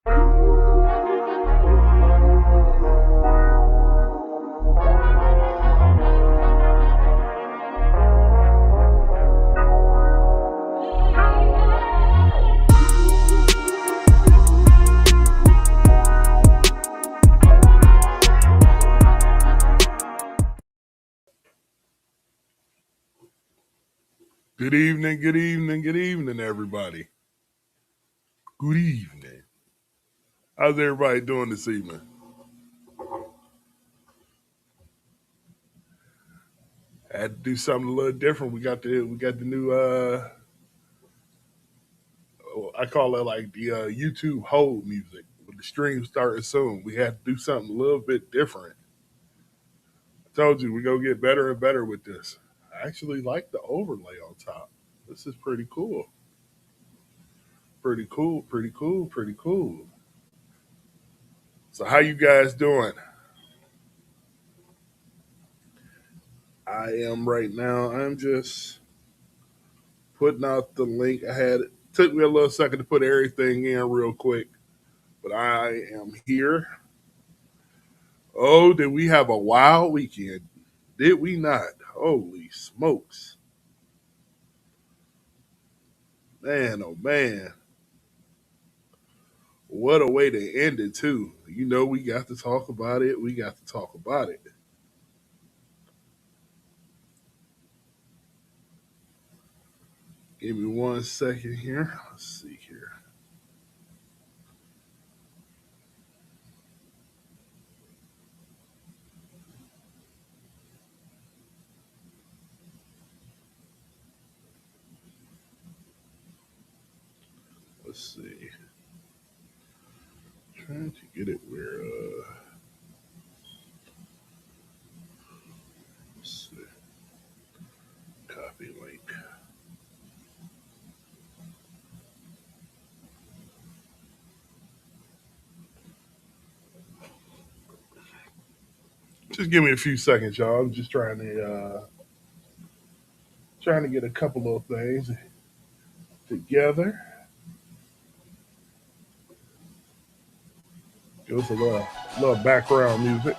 Good evening, good evening, good evening, everybody. Good evening. How's everybody doing this evening? I had to do something a little different. We got the new I call it like the YouTube hold music with the stream starting soon. We had to do something a little bit different. I told you we're gonna get better and better with this. I actually like the overlay on top. This is pretty cool. Pretty cool, pretty cool, pretty cool. So how you guys doing? I am right now. I'm just putting out the link. Took me a little second to put everything in real quick, but I am here. Oh, did we have a wild weekend? Did we not? Holy smokes. Man, oh man. What a way to end it, too. You know, we got to talk about it. We got to talk about it. Give me 1 second here. Let's see here. Let's see. Trying to get it where, let's see. Copy link. Just give me a few seconds, y'all. I'm just trying to get a couple of things together. Give us a little background music.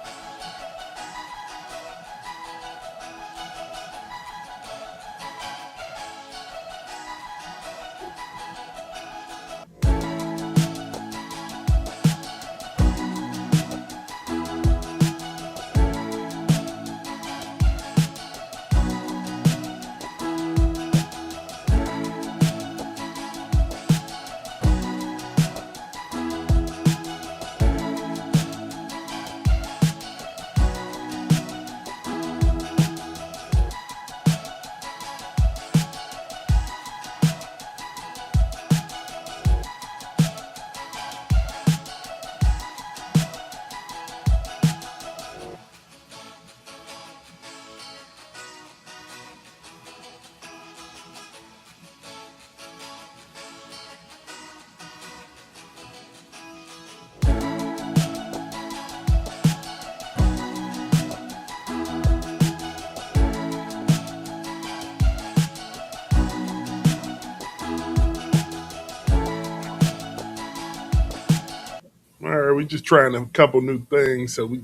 All right, we just trying a couple new things, so we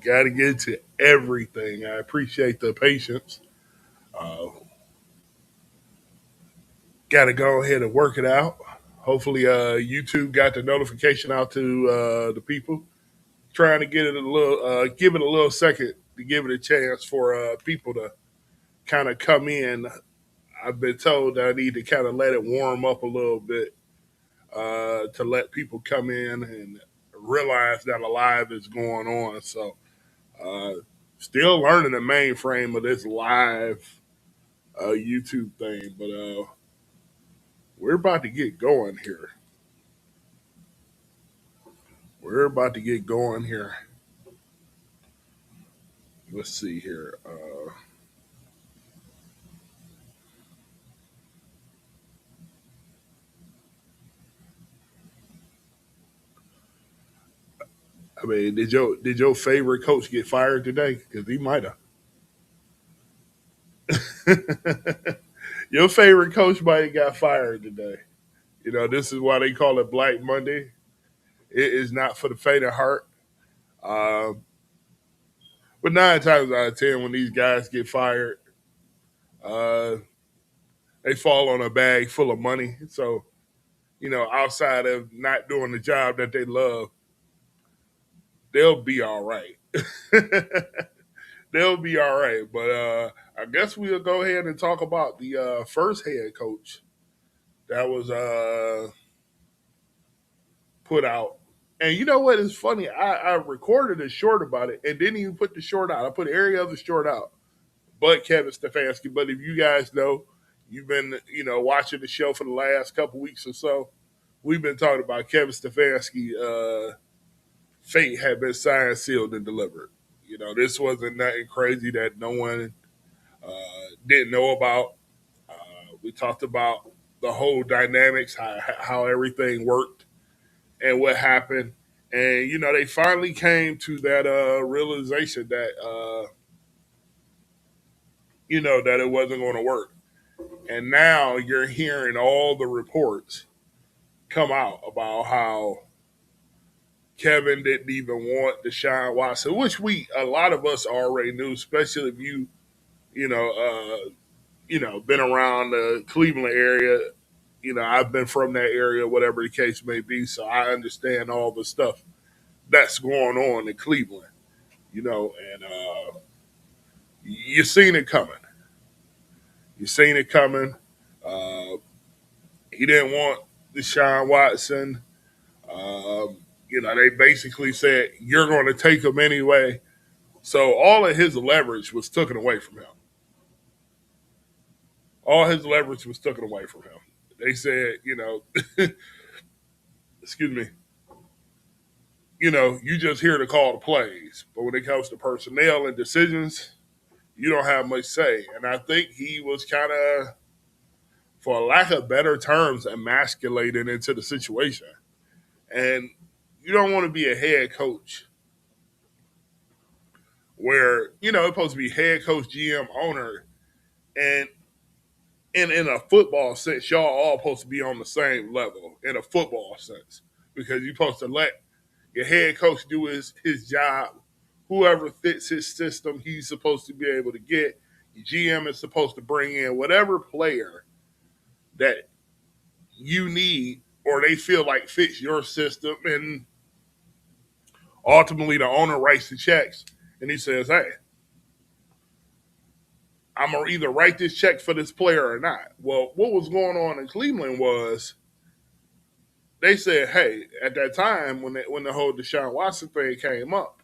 got to get to everything. I appreciate the patience. Uh, got to go ahead and work it out. Hopefully, YouTube got the notification out to the people. Trying to get it a little, give it a little second to give it a chance for people to kind of come in. I've been told that I need to kind of let it warm up a little bit to let people come in and realize that a live is going on. So, uh, still learning the mainframe of this live YouTube thing, but we're about to get going here. We're about to get going here. Let's see here. I mean, did your favorite coach get fired today? Because he might have. Your favorite coach might have got fired today. You know, this is why they call it Black Monday. It is not for the faint of heart. Uh, but 9 times out of 10, when these guys get fired, uh, they fall on a bag full of money. So, outside of not doing the job that they love, they'll be all right. They'll be all right. But I guess we'll go ahead and talk about the first head coach that was put out. And you know what is funny? I recorded a short about it and didn't even put the short out. I put every other short out but Kevin Stefanski. But if you guys know, you've been watching the show for the last couple weeks or so. We've been talking about Kevin Stefanski. Fate had been signed, sealed, and delivered. This wasn't nothing crazy that no one didn't know about. We talked about the whole dynamics, how everything worked, and what happened. And they finally came to that realization that that it wasn't going to work. And now you're hearing all the reports come out about how Kevin didn't even want Deshaun Watson, which a lot of us already knew, especially if you know, been around the Cleveland area. I've been from that area, whatever the case may be, so I understand all the stuff that's going on in Cleveland. And you seen it coming. You seen it coming. Uh, he didn't want Deshaun Watson. They basically said you're going to take him anyway. So all of his leverage was taken away from him. All his leverage was taken away from him. They said, excuse me, you just here to call the plays. But when it comes to personnel and decisions, you don't have much say. And I think he was kind of, for lack of better terms, emasculated into the situation. And you don't want to be a head coach where, it's supposed to be head coach, GM, owner, and in a football sense, y'all all supposed to be on the same level in a football sense because you're supposed to let your head coach do his job. Whoever fits his system, he's supposed to be able to get. Your GM is supposed to bring in whatever player that you need or they feel like fits your system. And ultimately, the owner writes the checks and he says, hey, I'm going to either write this check for this player or not. Well, what was going on in Cleveland was they said, hey, at that time when the whole Deshaun Watson thing came up,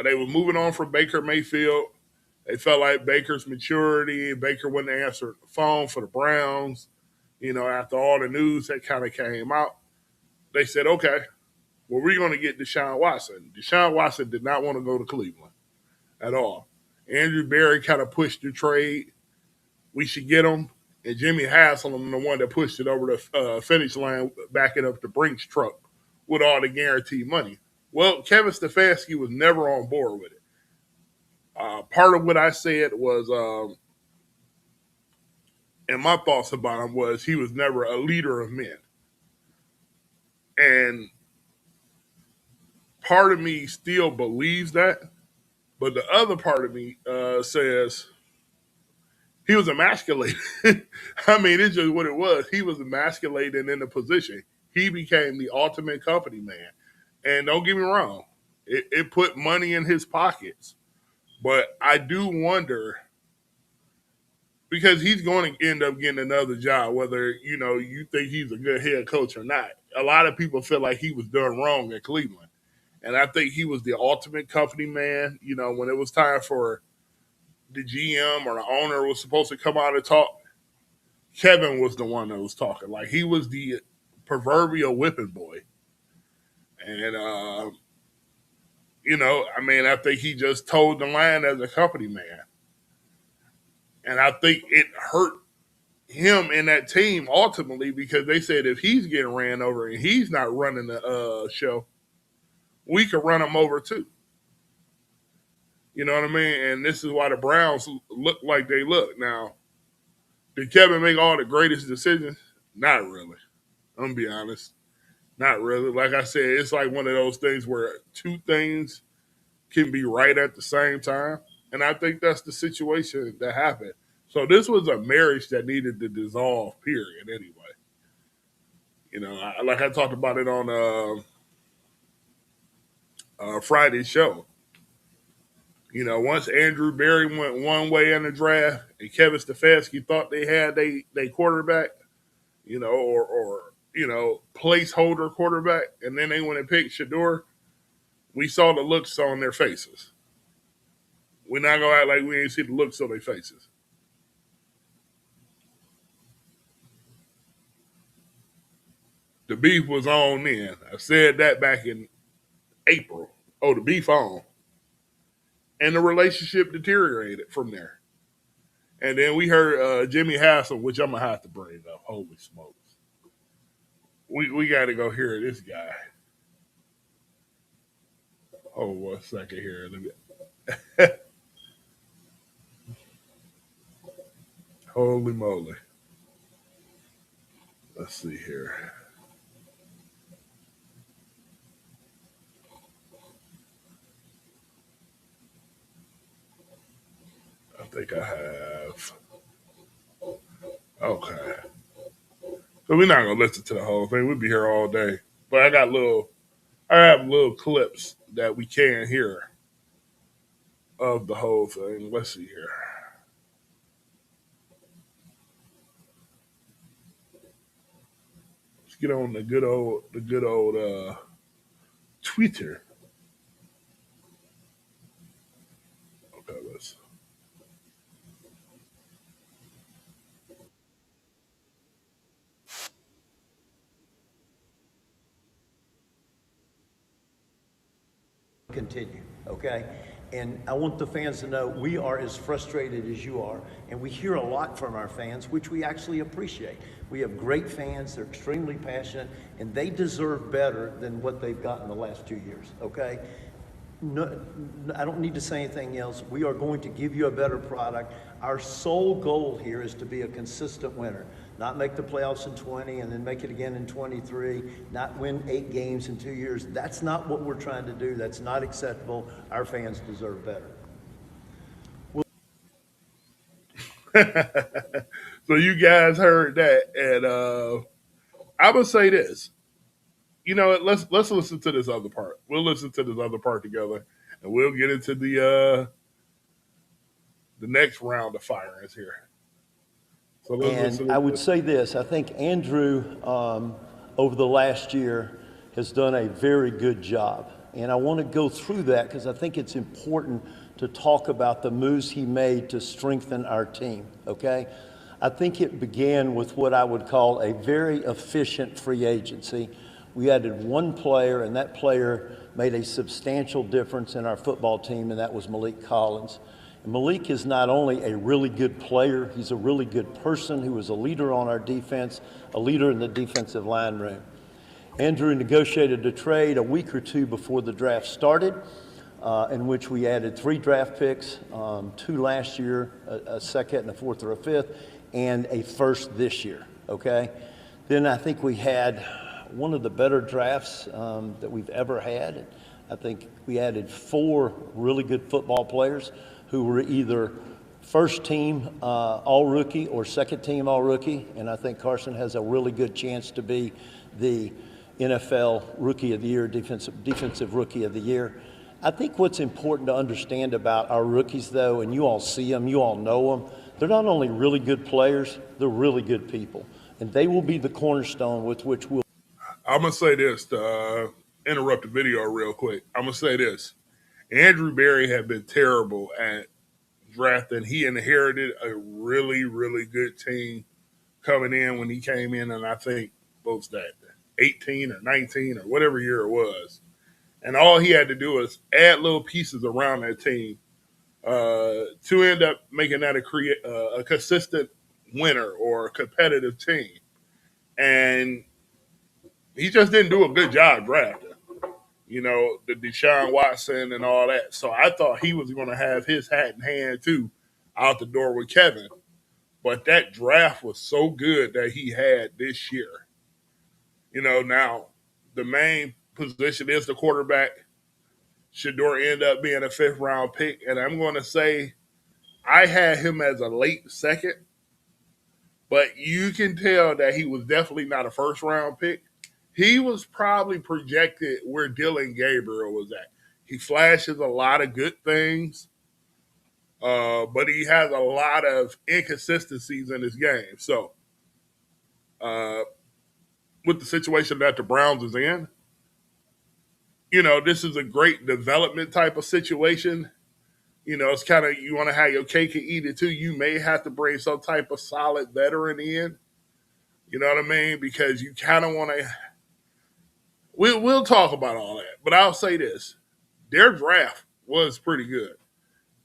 they were moving on from Baker Mayfield. They felt like Baker's maturity. Baker wouldn't answer the phone for the Browns. After all the news that kind of came out, they said, okay, well, we're going to get Deshaun Watson. Deshaun Watson did not want to go to Cleveland at all. Andrew Berry kind of pushed the trade. We should get him. And Jimmy Haslam, the one that pushed it over the finish line, backing up the Brinks truck with all the guaranteed money. Well, Kevin Stefanski was never on board with it. Part of what I said was, and my thoughts about him was he was never a leader of men. And part of me still believes that. But the other part of me says he was emasculated. I mean, it's just what it was. He was emasculated in the position. He became the ultimate company man. And don't get me wrong, it put money in his pockets. But I do wonder because he's going to end up getting another job, whether you think he's a good head coach or not. A lot of people feel like he was done wrong at Cleveland, and I think he was the ultimate company man. When it was time for the GM or the owner was supposed to come out and talk, Kevin was the one that was talking. Like he was the proverbial whipping boy, and I mean, I think he just told the line as a company man. And I think it hurt him and that team ultimately because they said if he's getting ran over and he's not running the show, we could run him over too. You know what I mean? And this is why the Browns look like they look. Now, did Kevin make all the greatest decisions? Not really. I'm going to be honest. Not really. Like I said, it's like one of those things where two things can be right at the same time. And I think that's the situation that happened. So this was a marriage that needed to dissolve, period, anyway. Like I talked about it on Friday's show. Once Andrew Berry went one way in the draft and Kevin Stefanski thought they had they quarterback, or placeholder quarterback, and then they went and picked Shador, we saw the looks on their faces. We're not gonna act like we ain't see the looks on their faces. The beef was on then. I said that back in April. Oh, the beef on. And the relationship deteriorated from there. And then we heard Jimmy Hassel, which I'm gonna have to bring up. Holy smokes. We gotta go hear this guy. Hold 1 second here. Holy moly. Let's see here. I think I have. Okay. So we're not gonna listen to the whole thing. We'll be here all day. But I have little clips that we can hear of the whole thing. Let's see here. Let's get on the good old Twitter. Okay, let's continue, okay? And I want the fans to know we are as frustrated as you are, and we hear a lot from our fans, which we actually appreciate. We have great fans, they're extremely passionate, and they deserve better than what they've gotten the last 2 years, okay? No, I don't need to say anything else. We are going to give you a better product. Our sole goal here is to be a consistent winner, not make the playoffs in 20 and then make it again in 23, not win 8 games in 2 years. That's not what we're trying to do. That's not acceptable. Our fans deserve better. So you guys heard that, and I'm gonna say this. Let's listen to this other part. We'll listen to this other part together, and we'll get into the next round of firings here. So let's And listen I to would this. say this, I think Andrew, over the last year, has done a very good job. And I want to go through that because I think it's important to talk about the moves he made to strengthen our team, okay? I think it began with what I would call a very efficient free agency. We added one player, and that player made a substantial difference in our football team, and that was Malik Collins. Malik is not only a really good player, he's a really good person who was a leader on our defense, a leader in the defensive line room. Andrew negotiated a trade a week or two before the draft started, in which we added 3 draft picks, 2 last year, a second and a fourth or a fifth, and a first this year, okay? Then I think we had one of the better drafts that we've ever had. I think we added 4 really good football players who were either first team all rookie or second team all rookie. And I think Carson has a really good chance to be the NFL Rookie of the Year, defensive Rookie of the Year. I think what's important to understand about our rookies, though, and you all see them, you all know them, they're not only really good players, they're really good people. And they will be the cornerstone with which we'll. I'm gonna say this to interrupt the video real quick. I'm gonna say this. Andrew Berry had been terrible at drafting. He inherited a really, really good team coming in when he came in, and I think what was that, 18 or 19 or whatever year it was. And all he had to do was add little pieces around that team to end up making that a consistent winner or a competitive team. And he just didn't do a good job drafting. The Deshaun Watson and all that. So I thought he was going to have his hat in hand too out the door with Kevin. But that draft was so good that he had this year. Now The main position is the quarterback. Shador end up being a fifth round pick, and I'm going to say I had him as a late second, but you can tell that he was definitely not a first round pick. He was probably projected where Dylan Gabriel was at. He flashes a lot of good things, but he has a lot of inconsistencies in his game. So, uh, with the situation that the Browns is in, this is a great development type of situation. It's kind of you want to have your cake and eat it too. You may have to bring some type of solid veteran in. You know what I mean? Because you kind of want to. We'll talk about all that, but I'll say this: their draft was pretty good.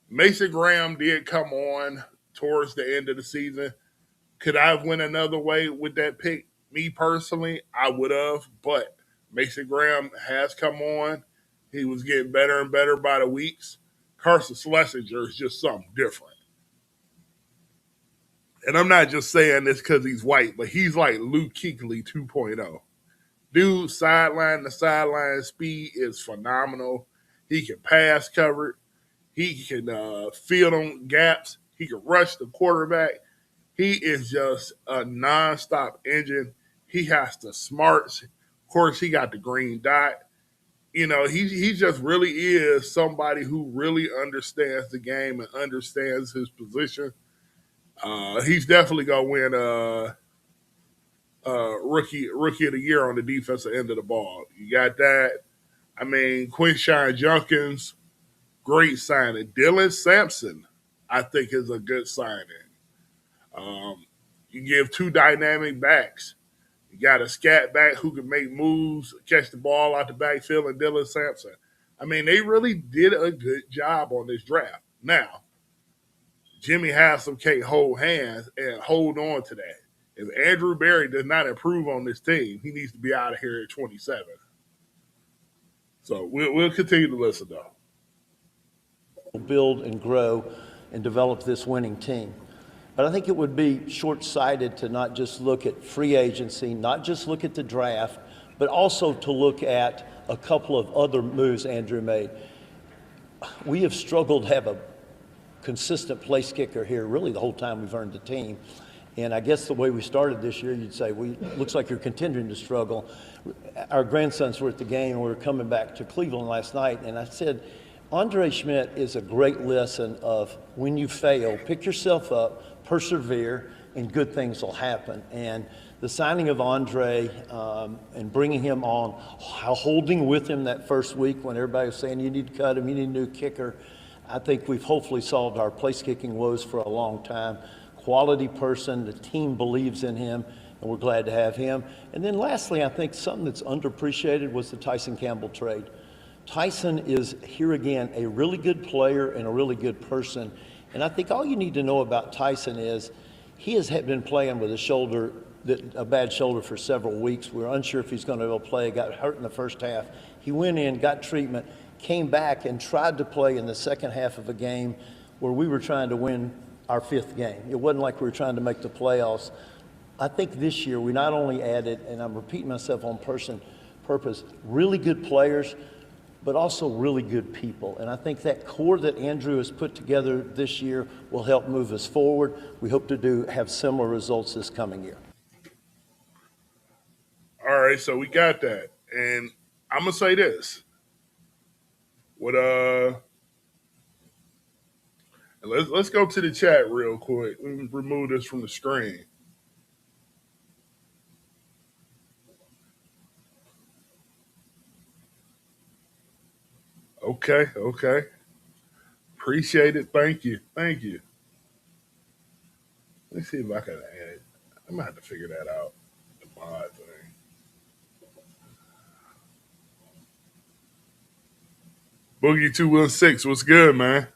Mason Graham did come on towards the end of the season. Could I have went another way with that pick? Me personally, I would have, but Mason Graham has come on. He was getting better and better by the weeks. Carson Schlesinger is just something different. And I'm not just saying this because he's white, but he's like Luke Kuechly 2.0. Dude, sideline to sideline speed is phenomenal. He can pass cover. He can field on gaps. He can rush the quarterback. He is just a nonstop engine. He has the smarts. Of course, he got the green dot. He just really is somebody who really understands the game and understands his position. He's definitely gonna win rookie of the year on the defensive end of the ball. You got that. I mean, Quinshon Junkins, great signing. Dylan Sampson, I think, is a good signing. Um, you give two dynamic backs. You got a scat back who can make moves, catch the ball out the backfield, and Dylan Sampson. I mean, they really did a good job on this draft. Now, Jimmy Haslam can't hold hands and hold on to that. If Andrew Berry does not improve on this team, he needs to be out of here at 27. So we'll continue to listen, though. Build and grow and develop this winning team. But I think it would be short-sighted to not just look at free agency, not just look at the draft, but also to look at a couple of other moves Andrew made. We have struggled to have a consistent place kicker here really the whole time we've earned the team. And I guess the way we started this year, you'd say, looks like you're continuing to struggle. Our grandsons were at the game, and we were coming back to Cleveland last night, and I said, Andre Schmidt is a great lesson of when you fail, pick yourself up, persevere, and good things will happen. And the signing of Andre and bringing him on, holding with him that first week when everybody was saying you need to cut him, you need a new kicker, I think we've hopefully solved our place kicking woes for a long time. Quality person, the team believes in him, and we're glad to have him. And then lastly, I think something that's underappreciated was the Tyson Campbell trade. Tyson is, here again, a really good player and a really good person. And I think all you need to know about Tyson is he has been playing with a bad shoulder for several weeks. We were unsure if he's going to be able to play, got hurt in the first half. He went in, got treatment, came back and tried to play in the second half of a game where we were trying to win our fifth game. It wasn't like we were trying to make the playoffs. I think this year we not only added, and I'm repeating myself on purpose, really good players, but also really good people. And I think that core that Andrew has put together this year will help move us forward. We hope to have similar results this coming year. All right, so we got that. And I'm gonna say this. Let's go to the chat real quick. Let me remove this from the screen. Okay. Appreciate it. Thank you. Let's see if I can add it. I'm gonna have to figure that out. The mod thing. Boogie 216, what's good, man?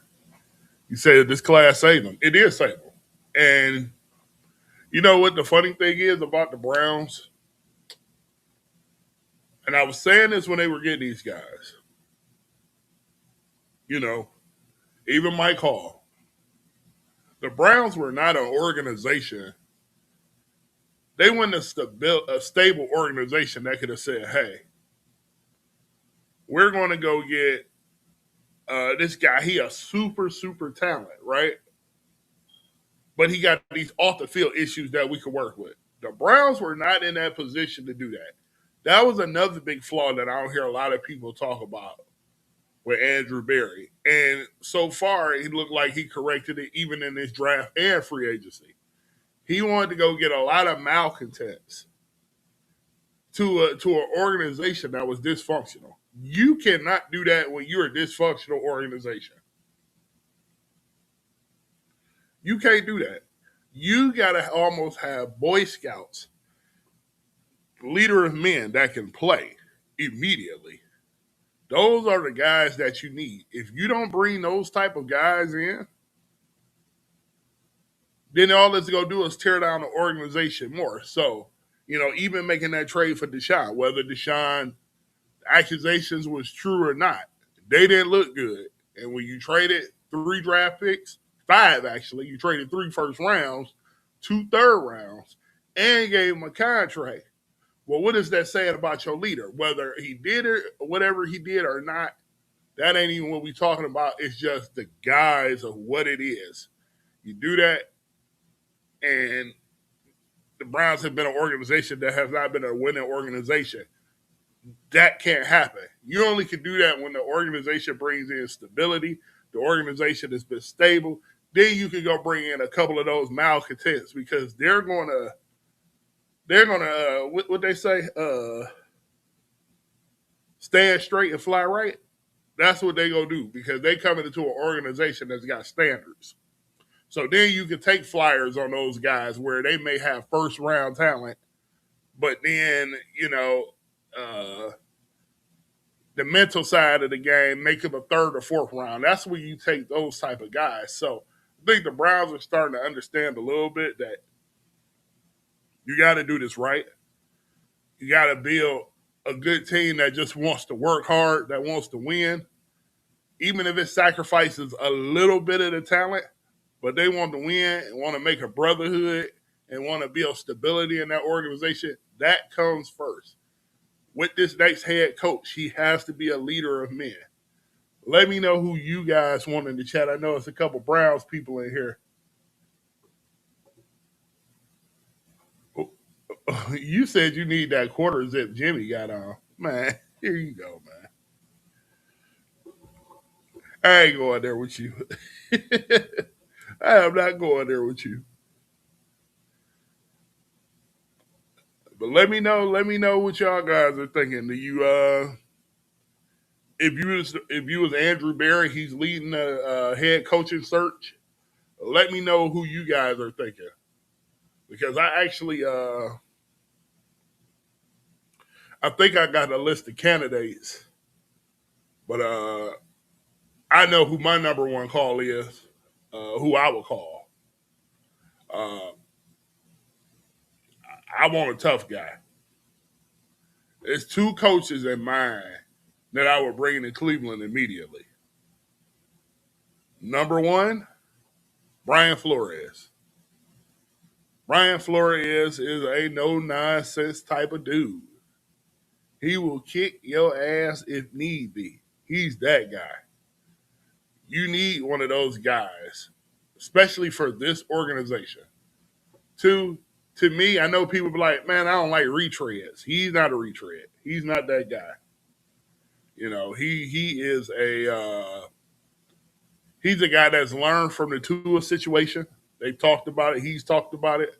You said this class saved them. It is saved them. And you know what the funny thing is about the Browns? And I was saying this when they were getting these guys. Even Mike Hall. The Browns were not an organization. They weren't a stable organization that could have said, hey, we're going to go get this guy. He a super talent, right? But he got these off the field issues that we could work with. The Browns were not in that position to do that. That was another big flaw that I don't hear a lot of people talk about with Andrew Berry. And so far, he looked like he corrected it even in this draft and free agency. He wanted to go get a lot of malcontents to an organization that was dysfunctional. You cannot do that when you're a dysfunctional organization. You can't do that. You got to almost have Boy Scouts, leader of men that can play immediately. Those are the guys that you need. If you don't bring those type of guys in, then all it's going to do is tear down the organization more. So, even making that trade for Deshaun, whether Deshaun accusations was true or not, they didn't look good. And when you traded 3 draft picks, 5 actually, you traded 3 first rounds, 2 third rounds, and gave him a contract. Well, what is that saying about your leader? Whether he did it, whatever he did or not, that ain't even what we're talking about. It's just the guise of what it is. You do that, and the Browns have been an organization that has not been a winning organization. That can't happen. You only can do that when the organization brings in stability, the organization has been stable. Then you can go bring in a couple of those malcontents because they're gonna what they say, stand straight and fly right. That's what they gonna do because they coming into an organization that's got standards. So then you can take flyers on those guys where they may have first round talent, but then the mental side of the game make them a third or fourth round. That's where you take those type of guys. So I think the Browns are starting to understand a little bit that you got to do this right. You got to build a good team that just wants to work hard, that wants to win, even if it sacrifices a little bit of the talent, but they want to win and want to make a brotherhood and want to build stability in that organization. That comes first. With this next head coach, he has to be a leader of men. Let me know who you guys want in the chat. I know it's a couple Browns people in here. You said you need that quarter zip Jimmy got on. Man, here you go, man. I ain't going there with you. I am not going there with you. But let me know what y'all guys are thinking. Do you if you was Andrew Berry, he's leading the head coaching search. Let me know who you guys are thinking. Because I actually I think I got a list of candidates, but I know who my number one call is, who I would call. Uh, I want a tough guy. There's 2 coaches in mind that I would bring to Cleveland immediately. Number 1, Brian Flores. Brian Flores is a no nonsense type of dude. He will kick your ass if need be. He's that guy. You need one of those guys, especially for this organization. 2, to me, I know people be like, man, I don't like retreads. He's not a retread. He's not that guy. He is he's a guy that's learned from the Tua situation. They talked about it. He's talked about it.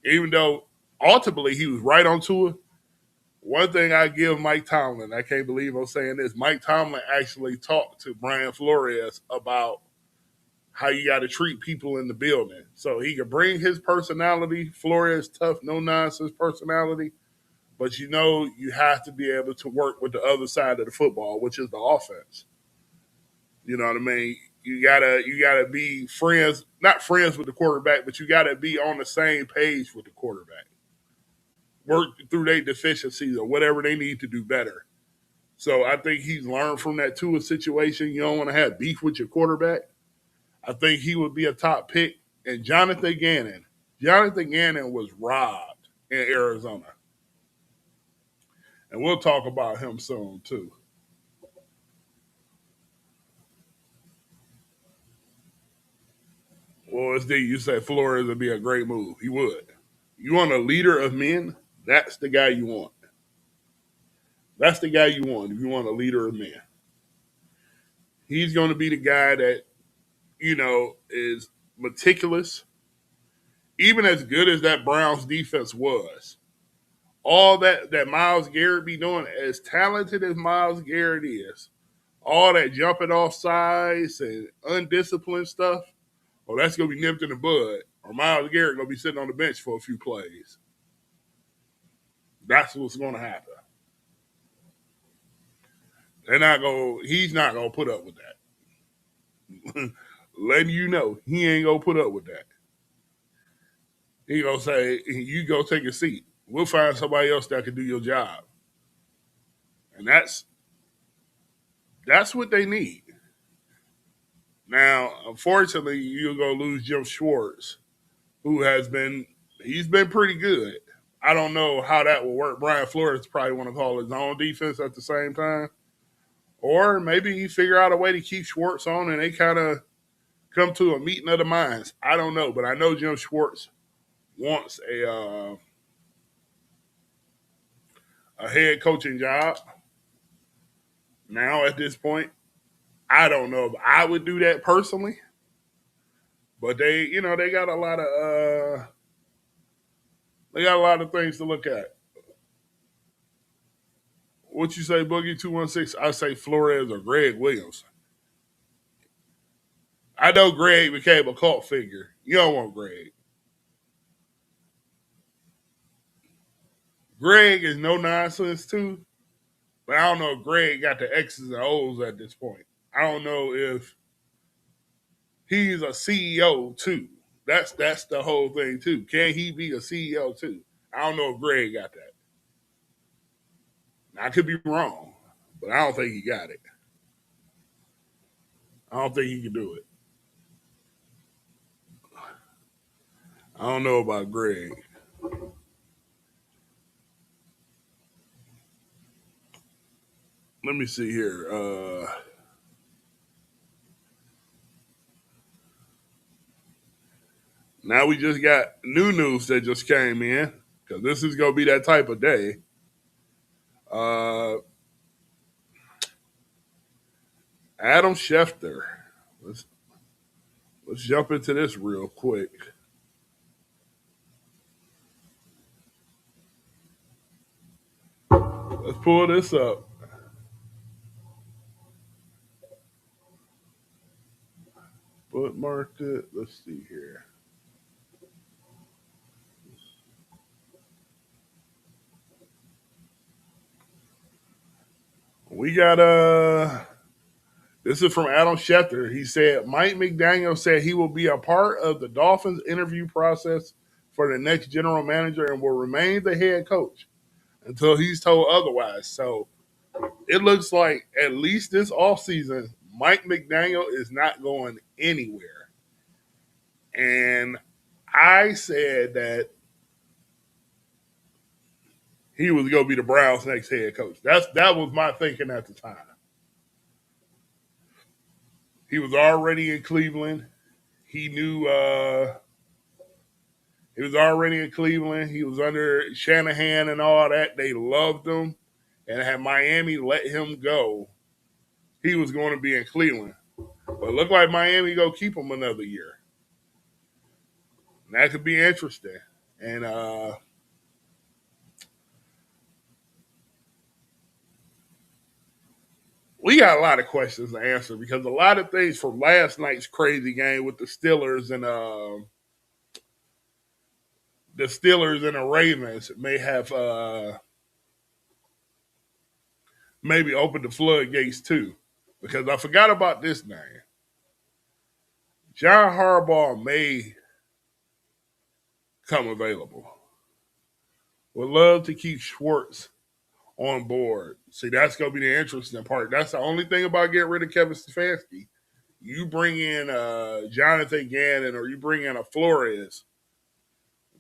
Even though ultimately he was right on Tua. One thing I give Mike Tomlin, I can't believe I'm saying this. Mike Tomlin actually talked to Brian Flores about how you got to treat people in the building. So he could bring his personality, Flores, tough, no nonsense personality, but you have to be able to work with the other side of the football, which is the offense. You know what I mean? You gotta be friends, not friends with the quarterback, but you gotta be on the same page with the quarterback. Work through their deficiencies or whatever they need to do better. So I think he's learned from that Tua situation. You don't want to have beef with your quarterback. I think he would be a top pick. And Jonathan Gannon. Jonathan Gannon was robbed in Arizona. And we'll talk about him soon, too. Well, it's you say Flores would be a great move. He would. You want a leader of men? That's the guy you want. That's the guy you want if you want a leader of men. He's going to be the guy that, is meticulous. Even as good as that Browns defense was, all that Myles Garrett be doing, as talented as Myles Garrett is, all that jumping off sides and undisciplined stuff, oh, that's gonna be nipped in the bud. Or Myles Garrett gonna be sitting on the bench for a few plays. That's what's gonna happen. He's not gonna put up with that. Letting you know, he ain't gonna put up with that. He gonna say, you go take a seat. We'll find somebody else that can do your job. And that's what they need. Now, unfortunately, you're gonna lose Jim Schwartz, who he's been pretty good. I don't know how that will work. Brian Flores probably want to call his own defense at the same time. Or maybe he figure out a way to keep Schwartz on and they kind of come to a meeting of the minds. I don't know, but I know Jim Schwartz wants a head coaching job. Now at this point, I don't know if I would do that personally, but they got a lot of things to look at. What you say, Boogie 216? I say Flores or Greg Williams. I know Greg became a cult figure. You don't want Greg. Greg is no nonsense too, but I don't know if Greg got the X's and O's at this point. I don't know if he's a CEO too. That's the whole thing too. Can he be a CEO too? I don't know if Greg got that. I could be wrong, but I don't think he got it. I don't think he can do it. I don't know about Greg. Let me see here. Now we just got new news that just came in because this is gonna be that type of day. Uh, Adam Schefter. Let's let's jump into this real quick. Let's pull this up. Bookmarked it. Let's see here. We got this is from Adam Schefter. He said Mike McDaniel said he will be a part of the Dolphins interview process for the next general manager and will remain the head coach until he's told otherwise. So it looks like at least this offseason, Mike McDaniel is not going anywhere. And I said that he was going to be the Browns' next head coach. That was my thinking at the time. He was already in Cleveland. He knew he was already in Cleveland. He was under Shanahan and all that. They loved him, and had Miami let him go, he was going to be in Cleveland. But it looked like Miami go keep him another year. And that could be interesting. And we got a lot of questions to answer because a lot of things from last night's crazy game with the Steelers and the Ravens may have maybe opened the floodgates too. Because I forgot about this name. John Harbaugh may come available. Would love to keep Schwartz on board. See, that's going to be the interesting part. That's the only thing about getting rid of Kevin Stefanski. You bring in Jonathan Gannon or you bring in a Flores,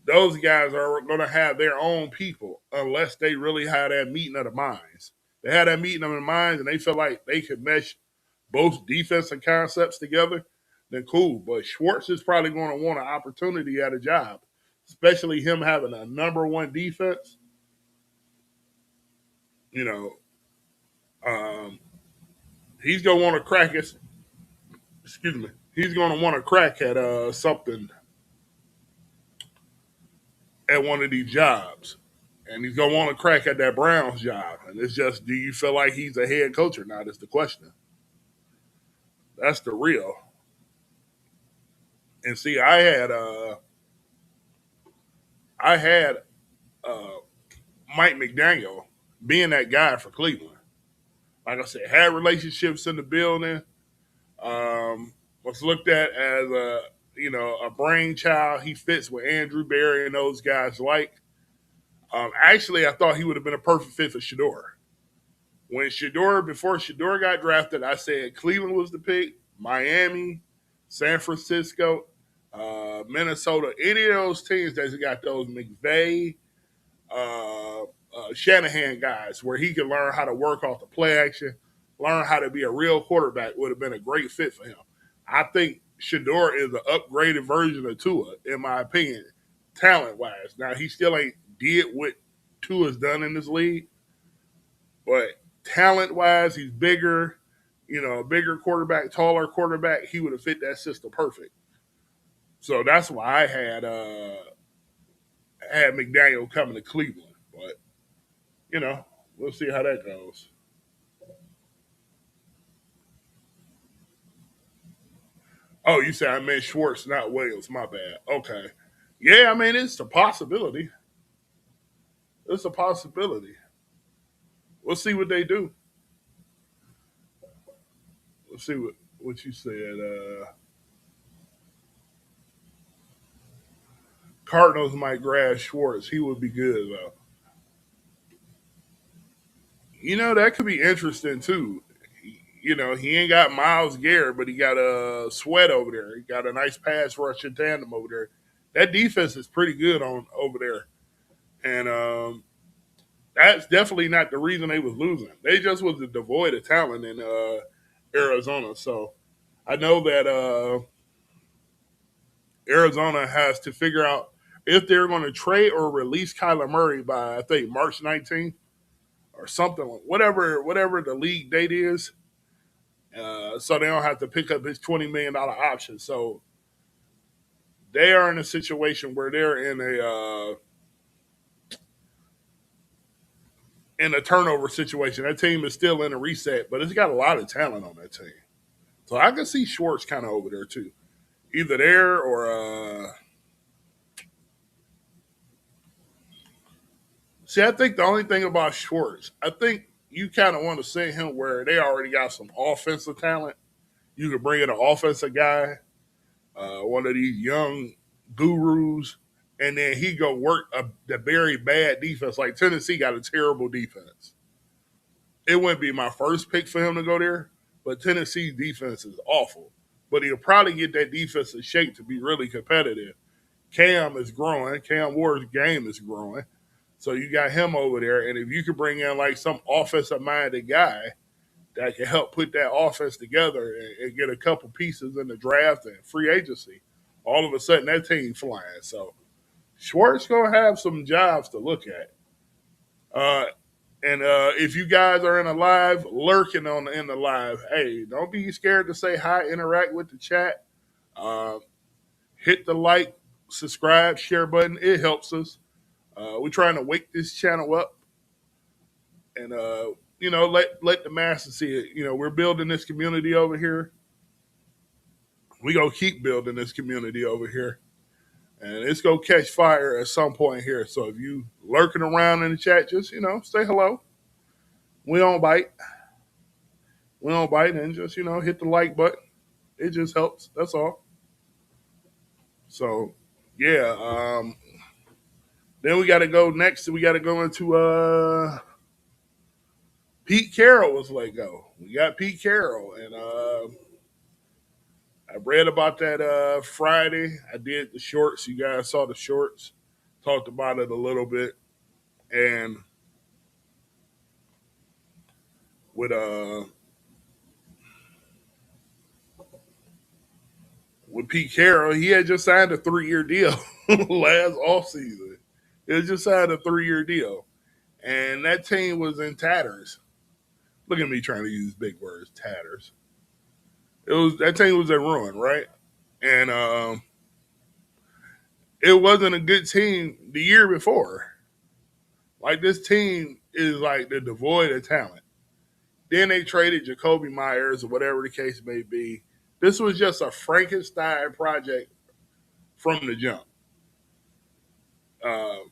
those guys are going to have their own people unless they really have that meeting of the minds. They had that meeting of the minds and they feel like they could mesh both defense and concepts together. then cool. But Schwartz is probably going to want an opportunity at a job, especially him having a number one defense. You know, um, he's going to want to crack his. Excuse me. He's going to want to crack at something at one of these jobs, and he's going to want to crack at that Browns job. And it's just, do you feel like he's a head coach or not? Is the question. That's the real. And see, I had uh, Mike McDaniel being that guy for Cleveland. Like I said, had relationships in the building. Was looked at as a brainchild. He fits with Andrew Berry and those guys. Actually, I thought he would have been a perfect fit for Shador. Before Shador got drafted, I said Cleveland was the pick, Miami, San Francisco, Minnesota, any of those teams that's got those McVay, Shanahan guys where he can learn how to work off the play action, learn how to be a real quarterback would have been a great fit for him. I think Shador is an upgraded version of Tua, in my opinion, talent wise. Now, he still ain't did what Tua's done in this league, but talent wise, he's bigger, bigger quarterback, taller quarterback. He would have fit that system perfect. So that's why I had McDaniel coming to Cleveland. But we'll see how that goes. Oh, you said I meant Schwartz, not Williams. My bad. Okay. Yeah, I mean it's a possibility. It's a possibility. We'll see what they do. We'll see what you said. Cardinals might grab Schwartz. He would be good though. That could be interesting too. He ain't got Miles Garrett, but he got a Sweat over there. He got a nice pass rushing tandem over there. That defense is pretty good on over there, and that's definitely not the reason they was losing. They just was devoid of talent in Arizona. So I know that Arizona has to figure out if they're going to trade or release Kyler Murray by I think March 19th or something, whatever the league date is. So they don't have to pick up his $20 million option. So they are in a situation where they're in a turnover situation. That team is still in a reset, but it's got a lot of talent on that team. So I can see Schwartz kind of over there too, either there or. See, I think the only thing about Schwartz, I think you kind of want to see him where they already got some offensive talent. You could bring in an offensive guy, one of these young gurus, and then he go work the very bad defense. Like Tennessee got a terrible defense. It wouldn't be my first pick for him to go there, but Tennessee's defense is awful. But he'll probably get that defense in shape to be really competitive. Cam is growing. Cam Ward's game is growing. So you got him over there. And if you could bring in like some offensive minded guy that can help put that offense together and get a couple pieces in the draft and free agency, all of a sudden that team flying. So Schwartz gonna have some jobs to look at. Uh, and if you guys are in a live, lurking in the live, hey, don't be scared to say hi, interact with the chat. Uh, Hit the like, subscribe, share button. It helps us. We're trying to wake this channel up and let the masses see it. We're building this community over here. We gonna keep building this community over here, and it's gonna catch fire at some point here. So if you lurking around in the chat, just say hello. We don't bite. We don't bite, and just hit the like button. It just helps. That's all. So yeah. Then we got to go next. We got to go into Pete Carroll was let go. We got Pete Carroll, and I read about that Friday. I did the shorts. You guys saw the shorts. Talked about it a little bit, and with with Pete Carroll, he had just signed a 3-year deal last offseason. He had just signed a 3-year deal. And that team was in tatters. Look at me trying to use big words, tatters. It was that team was in ruin, right? And it wasn't a good team the year before. Like this team is like the devoid of talent. Then they traded Jacoby Myers or whatever the case may be. This was just a Frankenstein project from the jump. Um,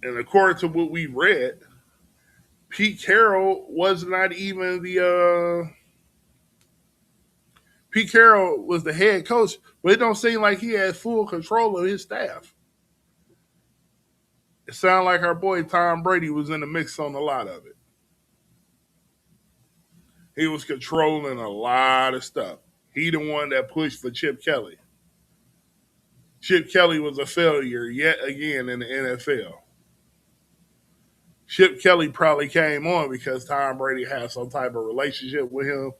and according to what we read, Pete Carroll was not even Pete Carroll was the head coach, but it don't seem like he had full control of his staff. It sounded like our boy Tom Brady was in the mix on a lot of it. He was controlling a lot of stuff. He the one that pushed for Chip Kelly. Chip Kelly was a failure yet again in the NFL. Chip Kelly probably came on because Tom Brady had some type of relationship with him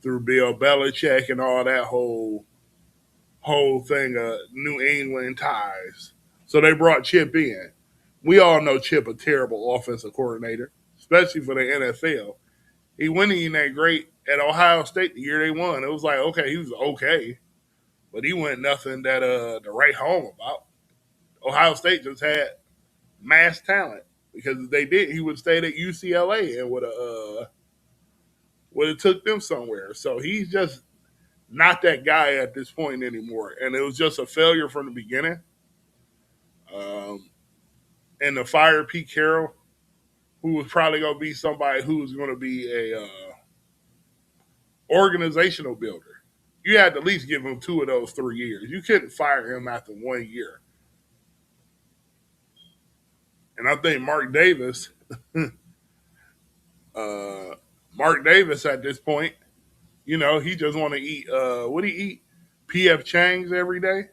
through Bill Belichick and all that whole thing of New England ties. So they brought Chip in. We all know Chip a terrible offensive coordinator, especially for the NFL. He went in that great at Ohio State the year they won. It was like, okay, he was okay, but he went nothing that to write home about. Ohio State just had mass talent because if they did, he would have stayed at UCLA and would have took them somewhere. So he's just not that guy at this point anymore, and it was just a failure from the beginning. Um, and to fire Pete Carroll, who was probably going to be somebody who was going to be a organizational builder. You had to at least give him 2 of those 3 years. You couldn't fire him after 1 year. And I think Mark Davis at this point, he just want to eat. What do he eat? PF Chang's every day,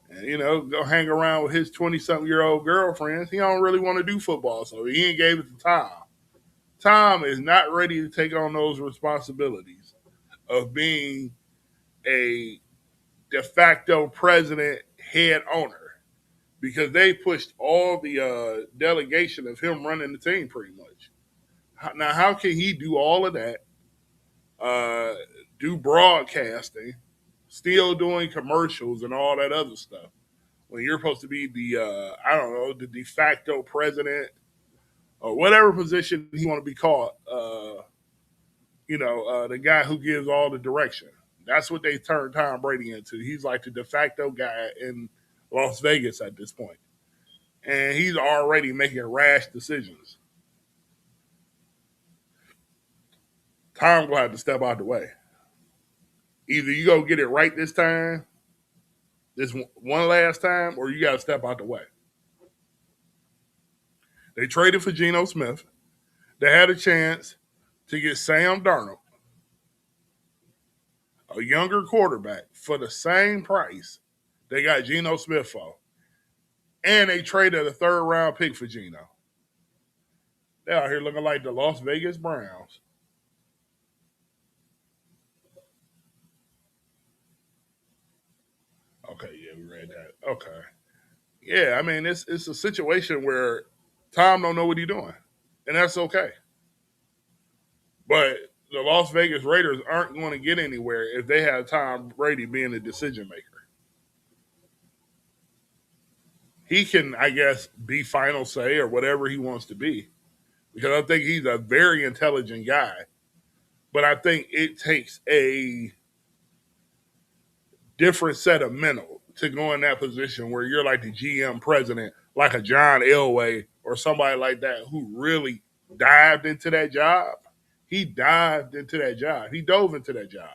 and go hang around with his 20-something-year-old girlfriends. He don't really want to do football, so he ain't gave it to Tom. Tom is not ready to take on those responsibilities of being a de facto president, head owner, because they pushed all the delegation of him running the team pretty much. Now, how can he do all of that, uh, do broadcasting, still doing commercials and all that other stuff when you're supposed to be the, I don't know, the de facto president or whatever position he want to be called, the guy who gives all the direction. That's what they turned Tom Brady into. He's like the de facto guy in Las Vegas at this point. And he's already making rash decisions. Tom will have to step out the way. Either you go get it right this time, this one last time, or you got to step out the way. They traded for Geno Smith. They had a chance to get Sam Darnold, a younger quarterback, for the same price they got Geno Smith for. And they traded a 3rd-round pick for Geno. They're out here looking like the Las Vegas Browns. Okay, yeah, we read that. Okay. Yeah, I mean, it's a situation where Tom don't know what he's doing. And that's okay. But the Las Vegas Raiders aren't going to get anywhere if they have Tom Brady being the decision maker. He can, I guess, be final say or whatever he wants to be because I think he's a very intelligent guy. But I think it takes a different set of mental to go in that position where you're like the GM president, like a John Elway or somebody like that who really dived into that job. He dived into that job. He dove into that job.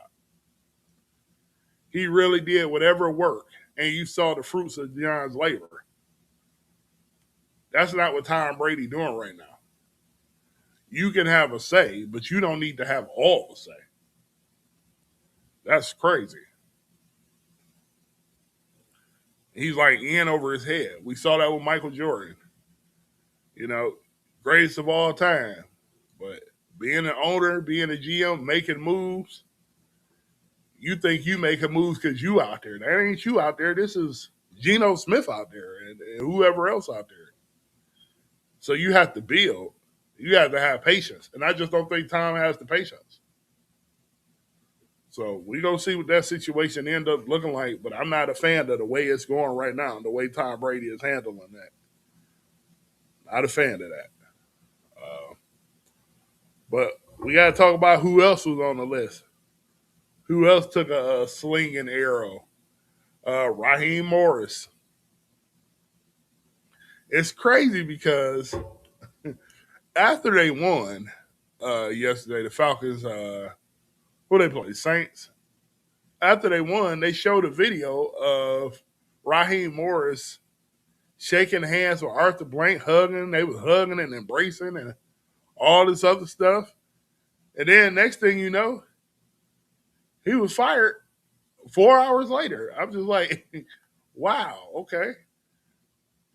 He really did whatever worked, and you saw the fruits of John's labor. That's not what Tom Brady doing right now. You can have a say, but you don't need to have all the say. That's crazy. He's like in over his head. We saw that with Michael Jordan. You know, greatest of all time. But being an owner, being a GM, making moves, You think you making moves because you out there. That ain't you out there. This is Geno Smith out there and whoever else out there. So you have to build. You have to have patience. And I just don't think Tom has the patience. So we gonna see what that situation end up looking like. But I'm not a fan of the way it's going right now, the way Tom Brady is handling that. Not a fan of that. But we got to talk about who else was on the list. Who else took a sling and arrow? Raheem Morris. It's crazy because after they won yesterday, the Falcons, who they play? Saints. After they won, they showed a video of Raheem Morris shaking hands with Arthur Blank, hugging. They was hugging and embracing and all this other stuff. And then next thing you know, he was fired 4 hours later. I'm just like, wow, okay.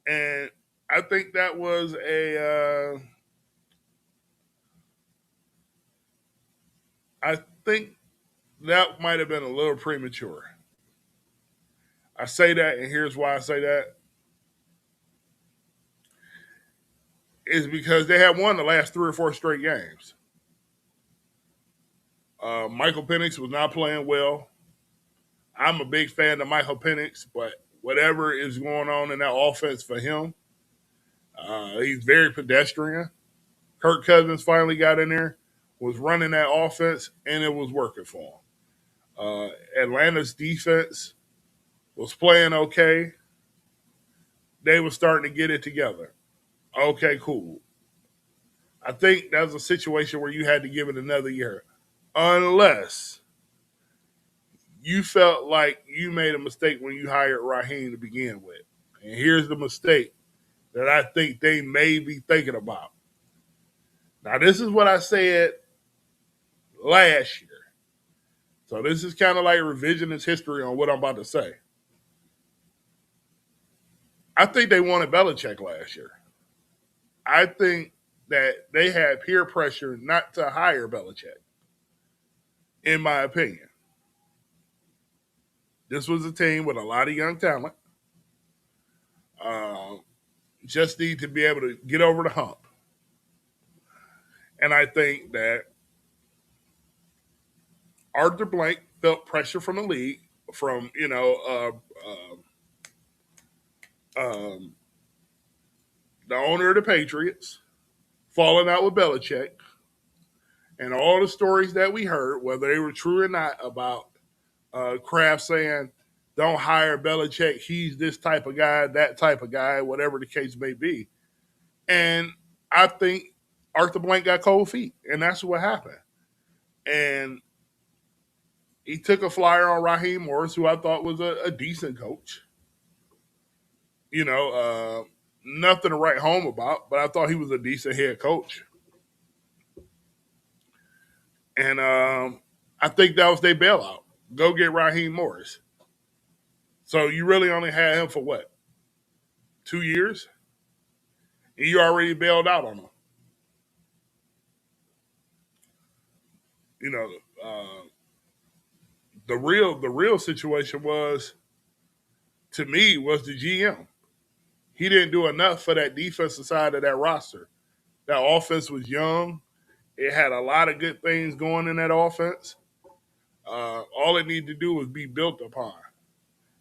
And I think that was I think that might have been a little premature. I say that, and here's why I say that is because they had won the last 3 or 4 straight games. Michael Penix was not playing well. I'm a big fan of Michael Penix, but whatever is going on in that offense for him, he's very pedestrian. Kirk Cousins finally got in there, was running that offense, and it was working for him. Atlanta's defense was playing okay. They were starting to get it together. Okay, cool. I think that was a situation where you had to give it another year. Unless you felt like you made a mistake when you hired Raheem to begin with. And here's the mistake that I think they may be thinking about. Now, this is what I said last year. So this is kind of like revisionist history on what I'm about to say. I think they wanted Belichick last year. I think that they had peer pressure not to hire Belichick, in my opinion. This was a team with a lot of young talent. Uh, just need to be able to get over the hump. And I think that Arthur Blank felt pressure from the league, from um, the owner of the Patriots, falling out with Belichick, and all the stories that we heard, whether they were true or not, about Kraft saying, "Don't hire Belichick. He's this type of guy, that type of guy, whatever the case may be." And I think Arthur Blank got cold feet, and that's what happened. And he took a flyer on Raheem Morris, who I thought was a decent coach. You know, nothing to write home about, but I thought he was a decent head coach. And I think that was their bailout. Go get Raheem Morris. So you really only had him for what? 2 years? And you already bailed out on him. You know, the real situation was, to me, was the GM. He didn't do enough for that defensive side of that roster. That offense was young. It had a lot of good things going in that offense. All it needed to do was be built upon.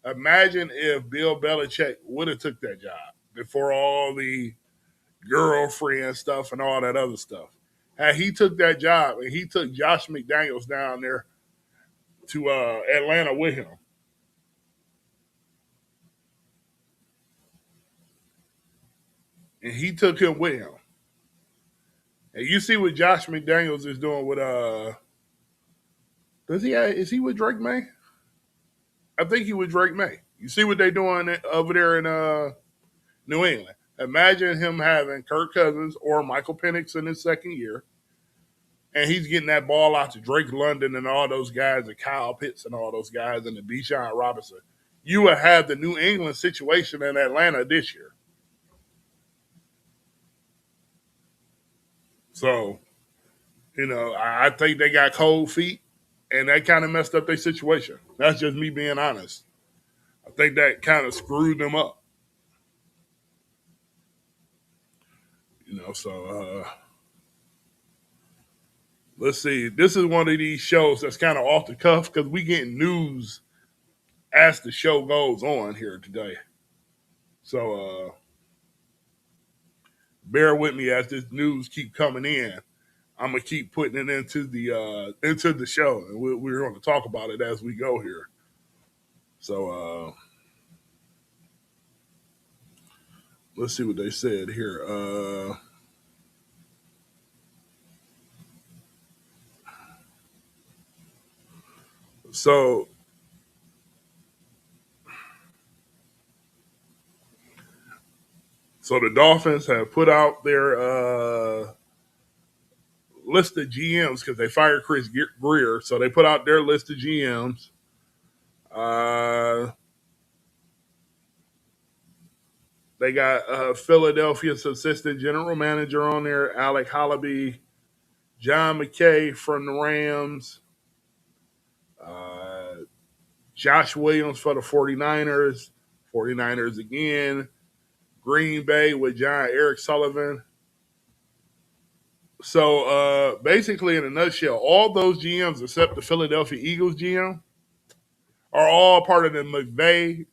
Imagine if Bill Belichick would have took that job before all the girlfriend stuff and all that other stuff. Had he took that job and he took Josh McDaniels down there to Atlanta with him, and he took him with him, and you see what Josh McDaniels is doing with is he with Drake May? I think he with Drake May. You see what they doing over there in New England. Imagine him having Kirk Cousins or Michael Penix in his second year, and he's getting that ball out to Drake London and all those guys, and Kyle Pitts and all those guys, and the Bijan Robinson. You would have the New England situation in Atlanta this year. So, I think they got cold feet, and that kind of messed up their situation. That's just me being honest. I think that kind of screwed them up. So let's see. This is one of these shows that's kind of off the cuff because we get news as the show goes on here today. So bear with me as this news keep coming in. I'm gonna keep putting it into the show, and we're going to talk about it as we go here. So let's see what they said here. So so the Dolphins have put out their list of GMs because they fired Chris Greer. So they put out their list of GMs. Uh, they got Philadelphia's assistant general manager on there, Alec Hollaby, John McKay from the Rams, uh, Josh Williams for the 49ers, 49ers again, Green Bay with John Eric Sullivan. So basically, in a nutshell, all those GMs except the Philadelphia Eagles GM are all part of the McVay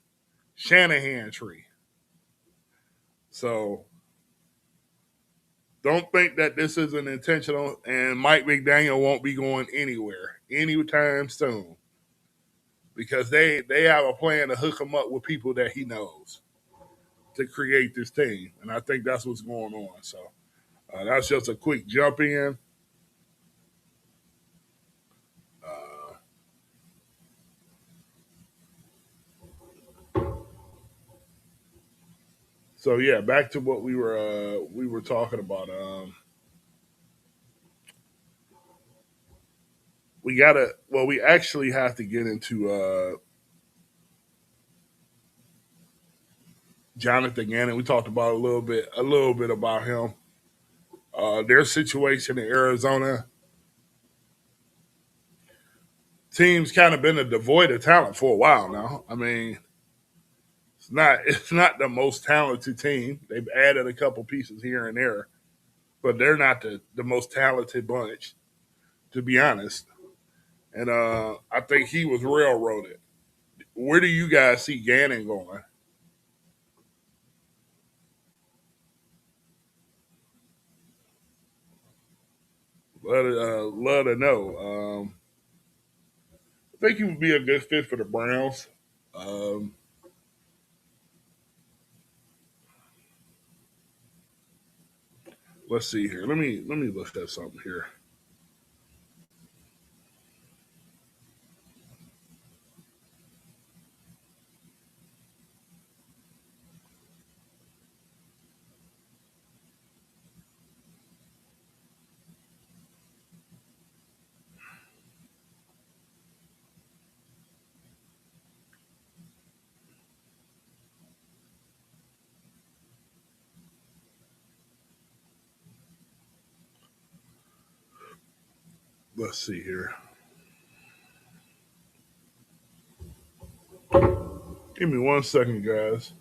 Shanahan tree. So don't think that this isn't intentional, and Mike McDaniel won't be going anywhere anytime soon because they have a plan to hook him up with people that he knows to create this team, and I think that's what's going on. So that's just a quick jump in. Uh, so yeah, back to what we were talking about. We actually have to get into Jonathan Gannon. We talked about a little bit about him. Their situation in Arizona, team's kind of been a devoid of talent for a while now. I mean, it's not the most talented team. They've added a couple pieces here and there, but they're not the most talented bunch, to be honest. And I think he was railroaded. Where do you guys see Gannon going? Let her know. I think he would be a good fit for the Browns. Um, let's see here. Let me look at something here. Let's see here. Give me 1 second, guys.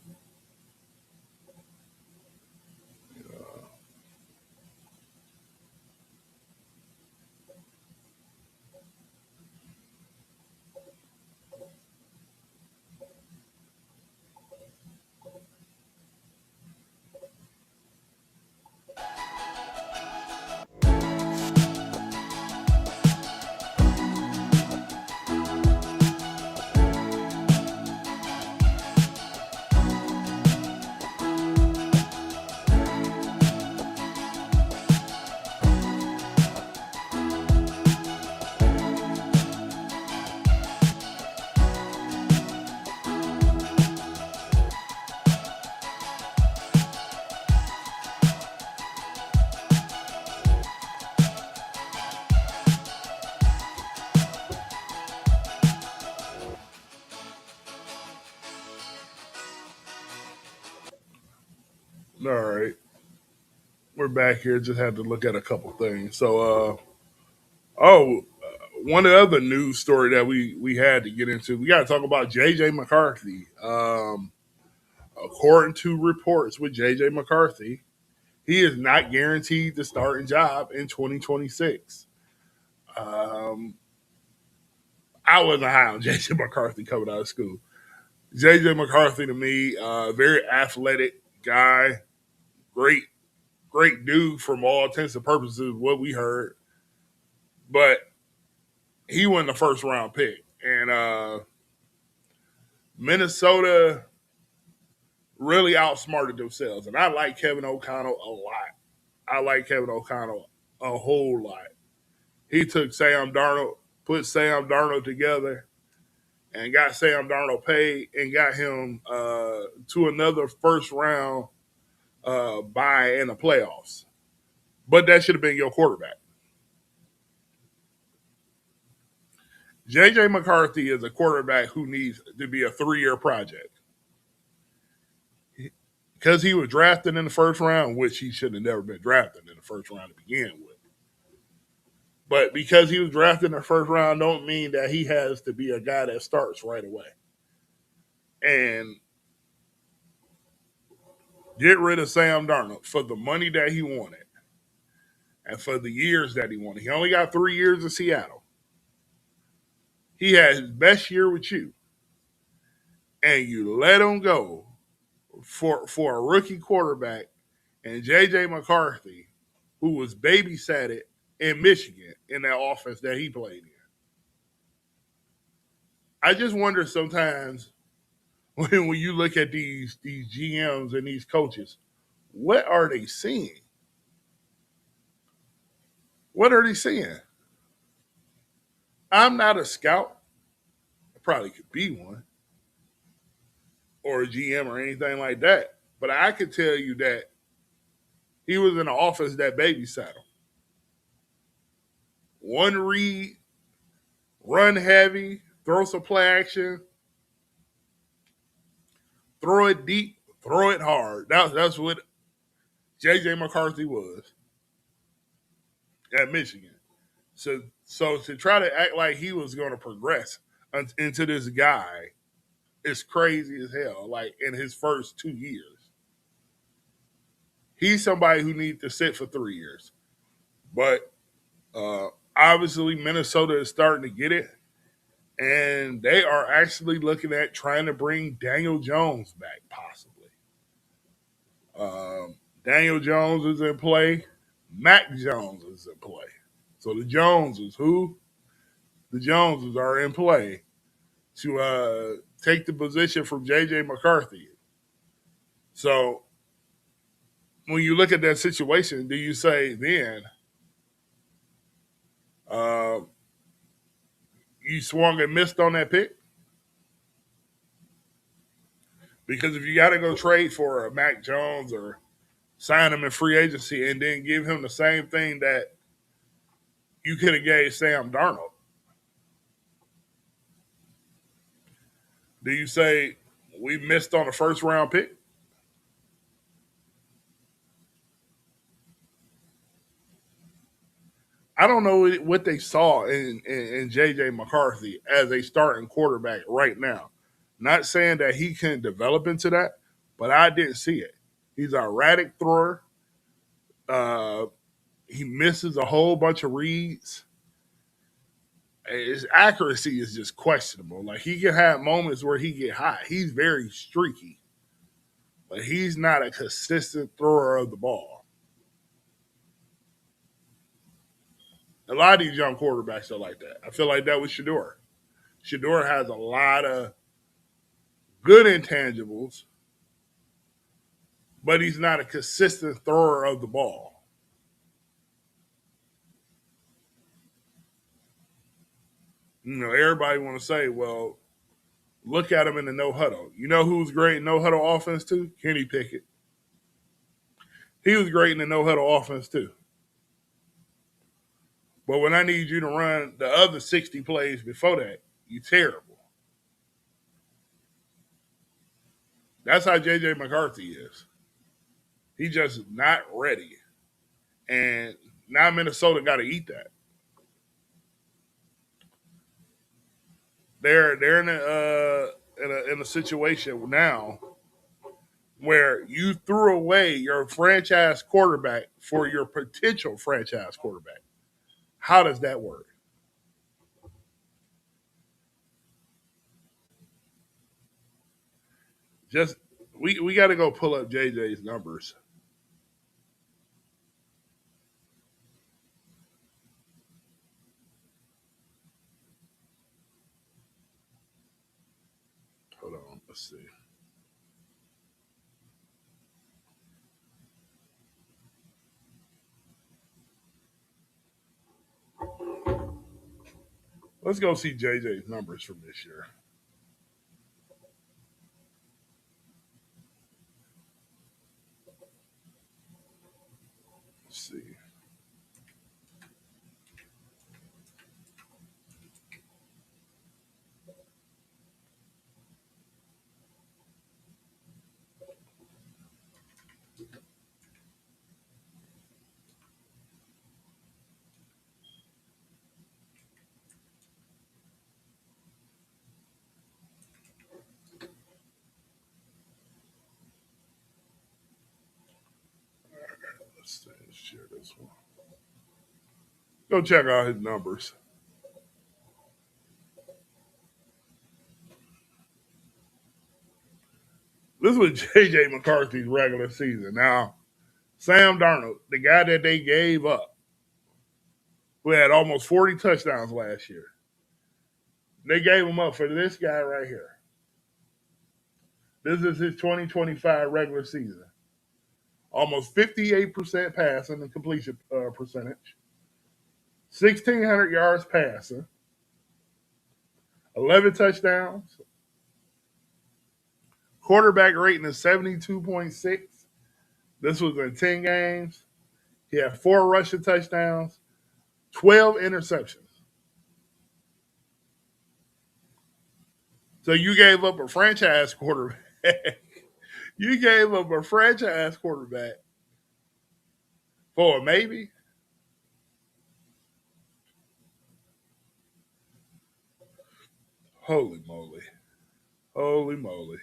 All right, we're back here. Just had to look at a couple things. So, One other news story that we had to get into, we got to talk about JJ McCarthy. According to reports with JJ McCarthy, he is not guaranteed the starting job in 2026. Um, I wasn't high on JJ McCarthy coming out of school. JJ McCarthy to me, very athletic guy, great, great dude from all intents and purposes, what we heard. But he won the first round pick. And Minnesota really outsmarted themselves. And I like Kevin O'Connell a lot. I like Kevin O'Connell a whole lot. He took Sam Darnold, put Sam Darnold together, and got Sam Darnold paid and got him to another first round bye in the playoffs. But that should have been your quarterback. JJ McCarthy is a quarterback who needs to be a 3-year project. Because he was drafted in the first round, which he should have never been drafted in the first round to begin with. But because he was drafted in the first round, don't mean that he has to be a guy that starts right away. And get rid of Sam Darnold for the money that he wanted and for the years that he wanted. He only got 3 years in Seattle. He had his best year with you, and you let him go for a rookie quarterback and J.J. McCarthy, who was babysat in Michigan in that offense that he played in. I just wonder sometimes when you look at these GMs and these coaches, what are they seeing? What are they seeing? I'm not a scout. I probably could be one or a GM or anything like that. But I could tell you that he was in an office that babysat him. One read, run heavy, throw some play action, throw it deep, throw it hard. That's what J.J. McCarthy was at Michigan. So to try to act like he was going to progress into this guy is crazy as hell. Like in his first 2 years, he's somebody who needs to sit for 3 years. But obviously, Minnesota is starting to get it, and they are actually looking at trying to bring Daniel Jones back, possibly. Daniel Jones is in play. Mac Jones is in play. So the Joneses, who? The Joneses are in play to take the position from J.J. McCarthy. So when you look at that situation, do you say then uh, you swung and missed on that pick? Because if you got to go trade for a Mac Jones or sign him in free agency and then give him the same thing that you could have gave Sam Darnold, do you say we missed on the first round pick? I don't know what they saw in J.J. McCarthy as a starting quarterback right now. Not saying that he can develop into that, but I didn't see it. He's an erratic thrower. Uh, he misses a whole bunch of reads. His accuracy is just questionable. Like he can have moments where he get hot. He's very streaky, but he's not a consistent thrower of the ball. A lot of these young quarterbacks are like that. I feel like that with Shador. Shador has a lot of good intangibles, but he's not a consistent thrower of the ball. You know, everybody want to say, well, look at him in the no huddle. You know who's great in no huddle offense too? Kenny Pickett. He was great in the no huddle offense too. But when I need you to run the other 60 plays before that, you're terrible. That's how JJ McCarthy is. He's just not ready. And now Minnesota got to eat that. They're in a situation now where you threw away your franchise quarterback for your potential franchise quarterback. How does that work? Just we got to go pull up JJ's numbers. Hold on, let's see. Let's go see JJ's numbers from this year. Let's see. Let's see. Let's share this one. Go check out his numbers. This was JJ McCarthy's regular season. Now, Sam Darnold, the guy that they gave up, who had almost 40 touchdowns last year, they gave him up for this guy right here. This is his 2025 regular season. Almost 58% passing and completion percentage, 1,600 yards passing, 11 touchdowns. Quarterback rating is 72.6. This was in 10 games. He had 4 rushing touchdowns, 12 interceptions. So you gave up a franchise quarterback. You gave up a franchise quarterback for a maybe. Holy moly. Holy moly.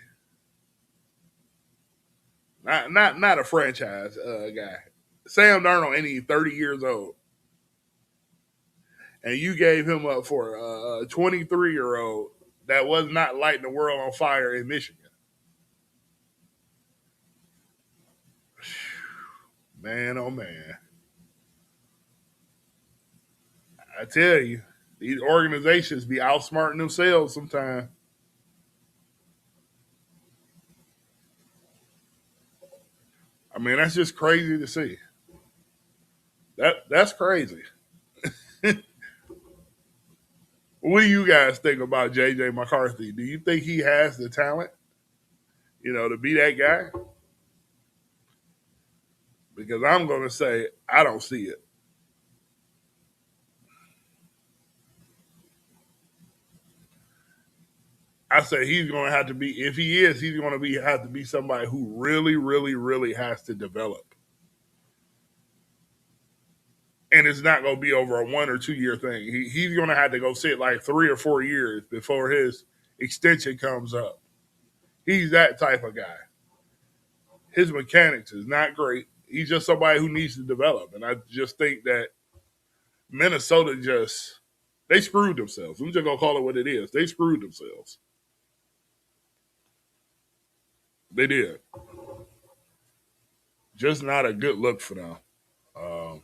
Not a franchise guy. Sam Darnold ain't even 30 years old. And you gave him up for a 23-year-old that was not lighting the world on fire in Michigan. Man, oh man. I tell you, these organizations be outsmarting themselves sometimes. I mean, that's just crazy to see. That's crazy. What do you guys think about JJ McCarthy? Do you think he has the talent, to be that guy? Because I'm going to say I don't see it. I say he's going to have to be. If he is, he's going to have to be somebody who really, really, really has to develop, and it's not going to be over a 1 or 2 year thing. He's going to have to go sit like 3 or 4 years before his extension comes up. He's that type of guy. His mechanics is not great. He's just somebody who needs to develop, and I just think that Minnesota they screwed themselves. I'm just gonna call it what it is. They screwed themselves. They did. Just not a good look for them. Um,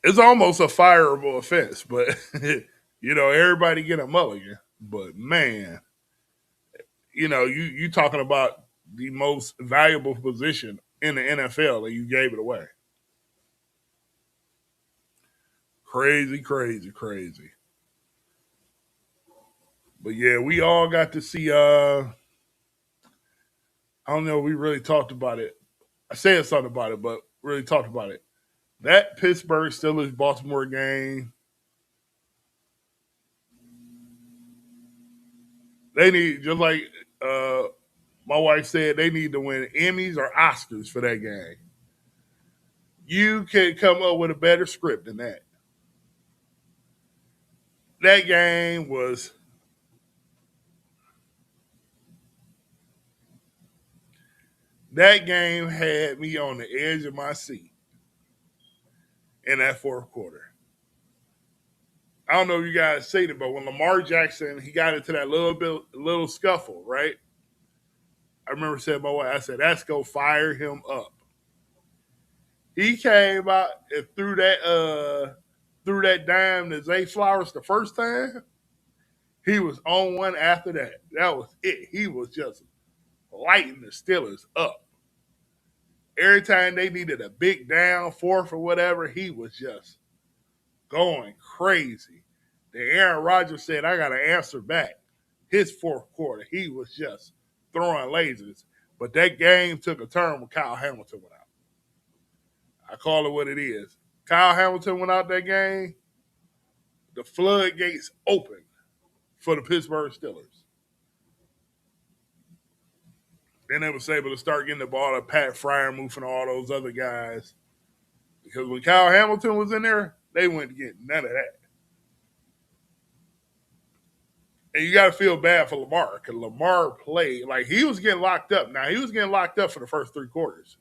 it's almost a fireable offense, but everybody get a mulligan. But man, you talking about the most valuable position in the NFL, and you gave it away. Crazy, crazy, crazy. But yeah, we all got to see. I don't know. We really talked about it. I said something about it, but really talked about it. That Pittsburgh Steelers Baltimore game, they need, just like uh, my wife said, they need to win Emmys or Oscars for that game. You can come up with a better script than that. That game was that game had me on the edge of my seat in that fourth quarter. I don't know if you guys seen it, but when Lamar Jackson he got into that little scuffle, right? I remember saying my wife, I said, "That's go fire him up." He came out and threw that dime to Zay Flowers the first time. He was on one after that. That was it. He was just lighting the Steelers up. Every time they needed a big down fourth or whatever, he was just going crazy. Then Aaron Rodgers said, I got to answer back. His fourth quarter, he was just throwing lasers. But that game took a turn when Kyle Hamilton went out. I call it what it is. Kyle Hamilton went out that game, the floodgates opened for the Pittsburgh Steelers. Then they was able to start getting the ball to Pat Fryermuth and all those other guys. Because when Kyle Hamilton was in there, they wouldn't get none of that. And you got to feel bad for Lamar because Lamar played like he was getting locked up. Now, he was getting locked up for the first three quarters.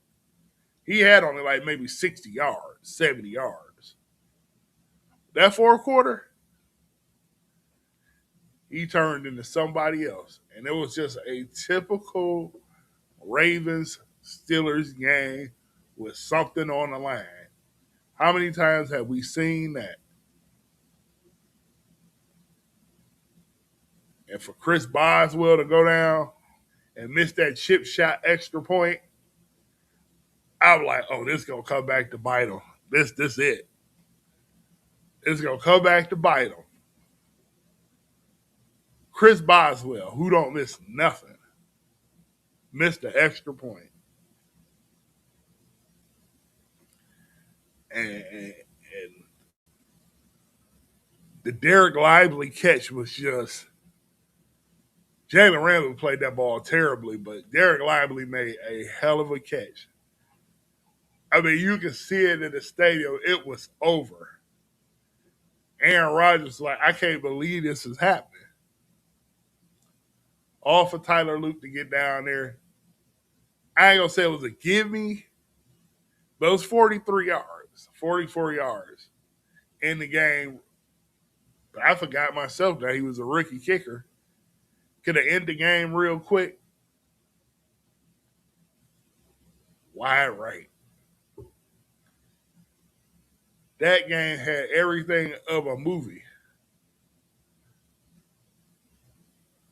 He had only like maybe 60 yards, 70 yards. That fourth quarter, he turned into somebody else. And it was just a typical Ravens Steelers game with something on the line. How many times have we seen that? And for Chris Boswell to go down and miss that chip shot extra point, I'm like, oh, this is gonna come back to bite him. This it. It's gonna come back to bite him. Chris Boswell, who don't miss nothing, missed the extra point. And the Derek Lively catch was just Jalen Ramsey played that ball terribly, but Derek Lively made a hell of a catch. I mean, you can see it in the stadium. It was over. Aaron Rodgers was like, I can't believe this is happening. All for Tyler Luke to get down there. I ain't gonna say it was a give me, but it was 43 yards, 44 yards in the game. But I forgot myself that he was a rookie kicker. Could have ended the game real quick. Wide right. That game had everything of a movie.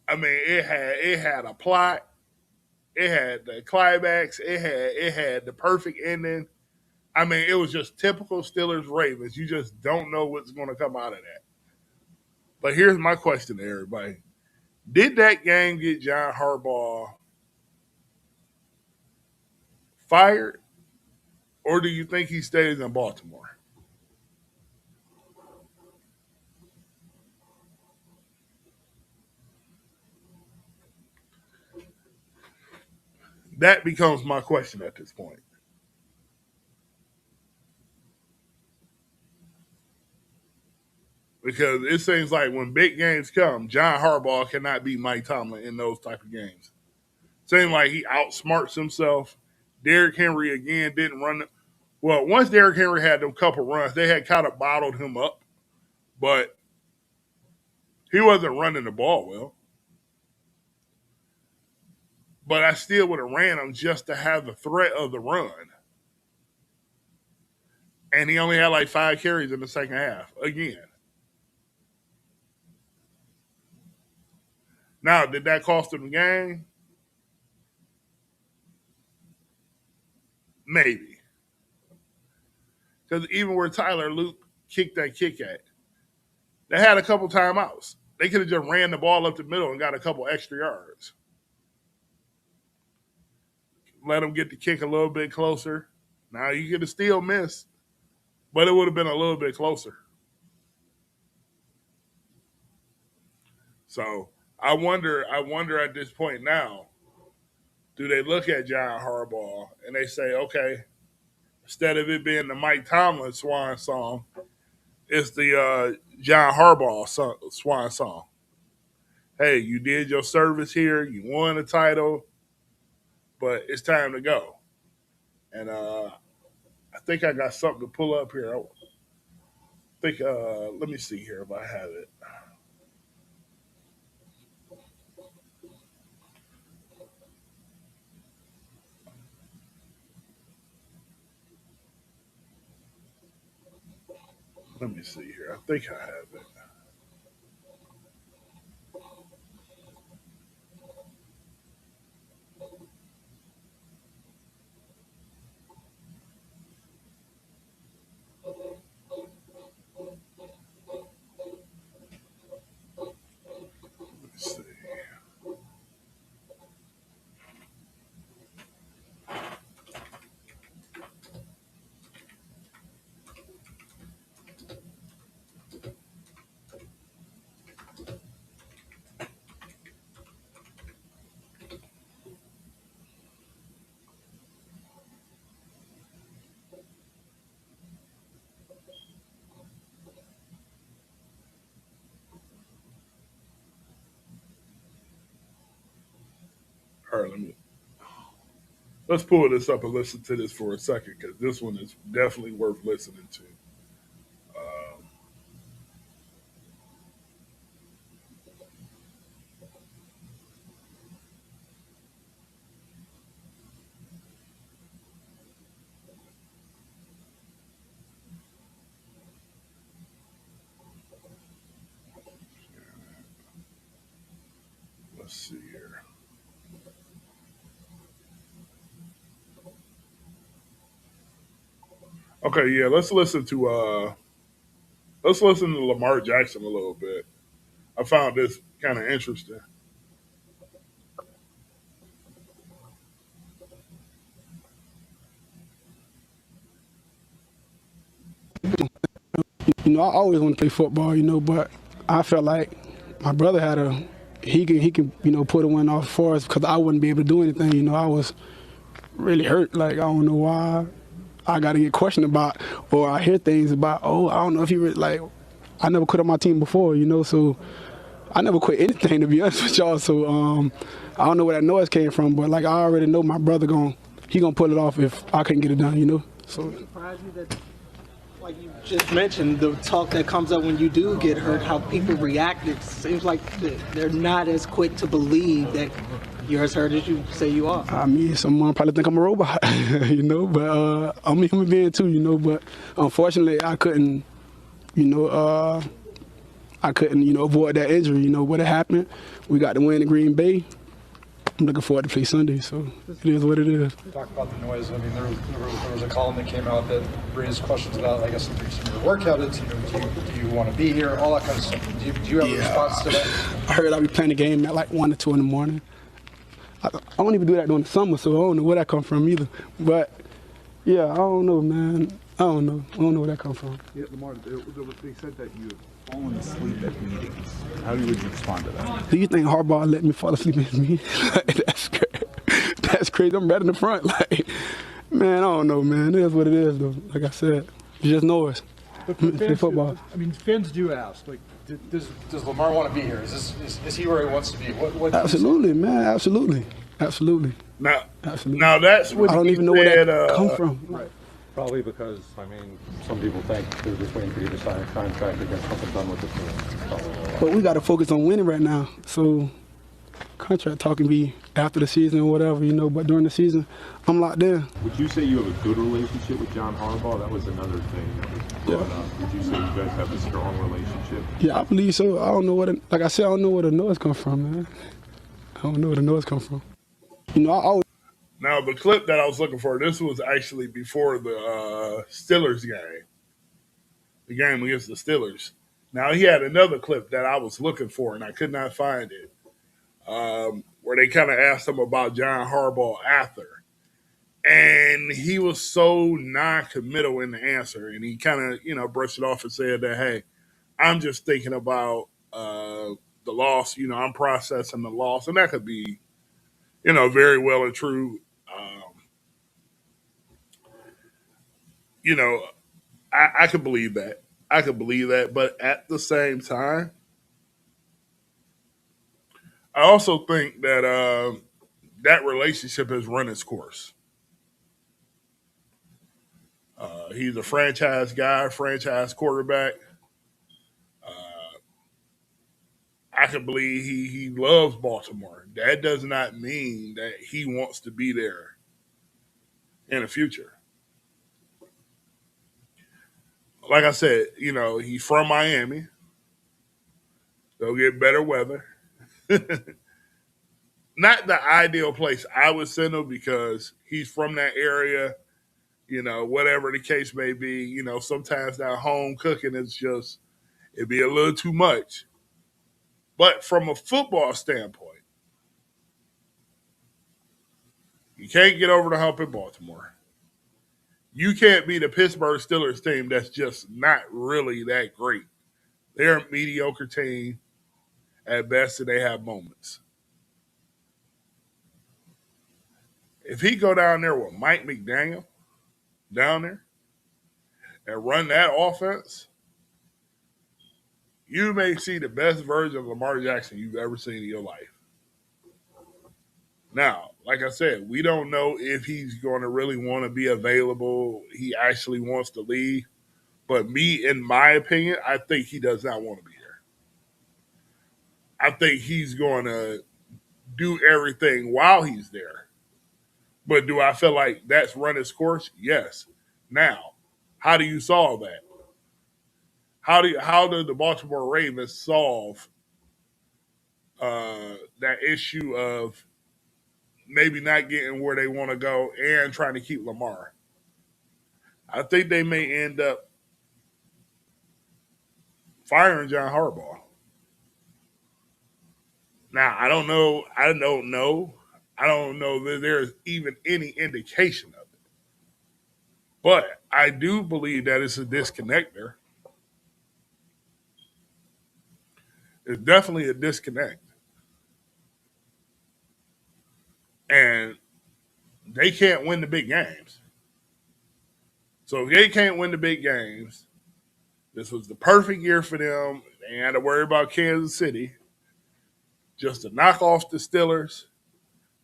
I mean, it had a plot, it had the climax, it had the perfect ending. I mean, it was just typical Steelers Ravens. You just don't know what's going to come out of that. But here's my question to everybody: did that game get John Harbaugh fired, or do you think he stays in Baltimore? That becomes my question at this point. Because it seems like when big games come, John Harbaugh cannot beat Mike Tomlin in those type of games. Seems like he outsmarts himself. Derrick Henry again didn't run. Well, once Derrick Henry had them couple runs, they had kind of bottled him up, but he wasn't running the ball well. But I still would have ran him just to have the threat of the run. And he only had like 5 carries in the second half again. Now, did that cost him the game? Maybe. Because even where Tyler Luke kicked that kick at, they had a couple timeouts. They could have just ran the ball up the middle and got a couple extra yards. Let them get the kick a little bit closer. Now you could have still missed, but it would have been a little bit closer. So I wonder at this point now, do they look at John Harbaugh and they say, okay, instead of it being the Mike Tomlin swan song, It's the John Harbaugh swan song. Hey, you did your service here. You won a title, but it's time to go. And I think I got something to pull up here. I think, let me see here if I have it. Let me see here. I think I have it. Let me see. All right, let's pull this up and listen to this for a second because this one is definitely worth listening to. Um, let's see here. Okay, yeah, let's listen to Lamar Jackson a little bit. I found this kind of interesting. I always want to play football, but I felt like my brother had he can put a win off for us because I wouldn't be able to do anything. I was really hurt. Like I don't know why I got to get questioned about, or I hear things about. Oh, I don't know if he really like. I never quit on my team before, so I never quit anything to be honest with y'all. So I don't know where that noise came from, but like I already know my brother he gonna pull it off if I couldn't get it done. So. Surprise you that, like you just mentioned, the talk that comes up when you do get hurt, how people react. It seems like they're not as quick to believe that you're as hurt as you say you are. I mean, someone probably think I'm a robot, but I'm a human being too, but unfortunately I couldn't, avoid that injury, what had happened. We got the win in Green Bay. I'm looking forward to play Sunday, so it is what it is. Talk about the noise. I mean, there was a column that came out that raised questions about, I guess, some of your work habits. Do you want to be here? All that kind of stuff. Do you have a response to that? I heard I'll be playing the game at like 1 or 2 in the morning. I don't even do that during the summer, so I don't know where that come from either. But yeah, I don't know, man. I don't know where that come from. Yeah, Lamar, they said that you have fallen asleep at meetings. How would you respond to that? Do you think Harbaugh let me fall asleep in his meeting? That's crazy. That's crazy. I'm right in the front. Like, man, I don't know, man. It is what it is, though. Like I said, it's just noise. Fans Football. fans do ask, like, does Lamar want to be here? Is he where he wants to be? What Absolutely, man. Absolutely. Now, Absolutely. now that's what I don't he even know where said, that come from. Right. Probably because, some people think they're just waiting for you to sign a contract to get something done with the team. But we got to focus on winning right now. So contract talk can be after the season or whatever, but during the season, I'm locked in. Would you say you have a good relationship with John Harbaugh? That was another thing that was brought up. Would you say you guys have a strong relationship? Yeah, I believe so. I don't know like I said, I don't know where the noise come from, man. I don't know where the noise come from. I always. now the clip that I was looking for. This was actually before the Steelers game, the game against the Steelers. Now he had another clip that I was looking for and I could not find it, where they kind of asked him about John Harbaugh after, and he was so non-committal in the answer, and he kind of brushed it off and said that, hey, I'm just thinking about the loss. I'm processing the loss, and that could be very well and true. You know, I could believe that. I could believe that, but at the same time, I also think that that relationship has run its course. He's a franchise guy, franchise quarterback. Uh, I can believe he loves Baltimore. That does not mean that he wants to be there in the future. Like I said, he's from Miami. They'll get better weather. Not the ideal place I would send him because he's from that area. Whatever the case may be. Sometimes that home cooking is just it'd be a little too much. But from a football standpoint, you can't get over the hump in Baltimore. You can't be the Pittsburgh Steelers team that's just not really that great. They're a mediocre team at best, and they have moments. If he go down there with Mike McDaniel down there and run that offense, you may see the best version of Lamar Jackson you've ever seen in your life. Now, like I said, we don't know if he's going to really want to be available. He actually wants to leave. But me, in my opinion, I think he does not want to be here. I think he's going to do everything while he's there. But do I feel like that's run its course? Yes. Now, how do you solve that? How do the Baltimore Ravens solve that issue of maybe not getting where they want to go and trying to keep Lamar? I think they may end up firing John Harbaugh. Now, I don't know. I don't know. I don't know that there's even any indication of it. But I do believe that it's a disconnect there. It's definitely a disconnect. And they can't win the big games. So if they can't win the big games, this was the perfect year for them. They had to worry about Kansas City just to knock off the Steelers.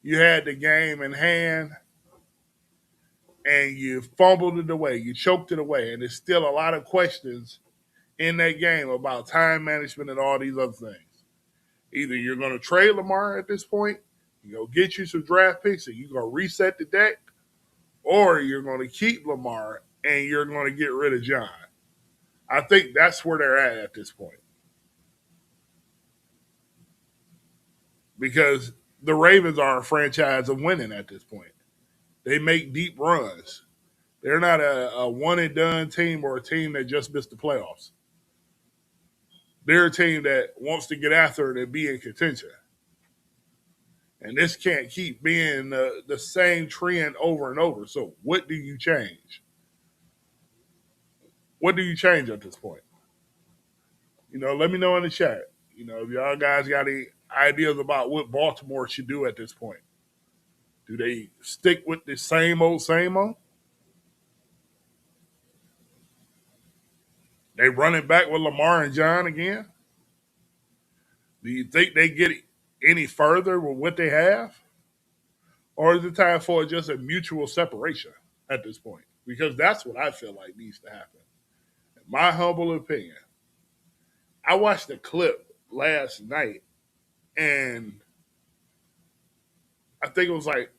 You had the game in hand and you fumbled it away. You choked it away. And there's still a lot of questions in that game about time management and all these other things. Either you're going to trade Lamar at this point, you go get you some draft picks and you're going to reset the deck, or you're going to keep Lamar and you're going to get rid of John. I think that's where they're at this point. Because the Ravens are a franchise of winning at this point. They make deep runs. They're not a one and done team or a team that just missed the playoffs. They're a team that wants to get after it and be in contention. And this can't keep being the same trend over and over. So what do you change? What do you change at this point? Let me know in the chat. If y'all guys got any ideas about what Baltimore should do at this point. Do they stick with the same old, same old? They run it back with Lamar and John again? Do you think they get any further with what they have? Or is it time for just a mutual separation at this point? Because that's what I feel like needs to happen. In my humble opinion, I watched a clip last night, and I think it was like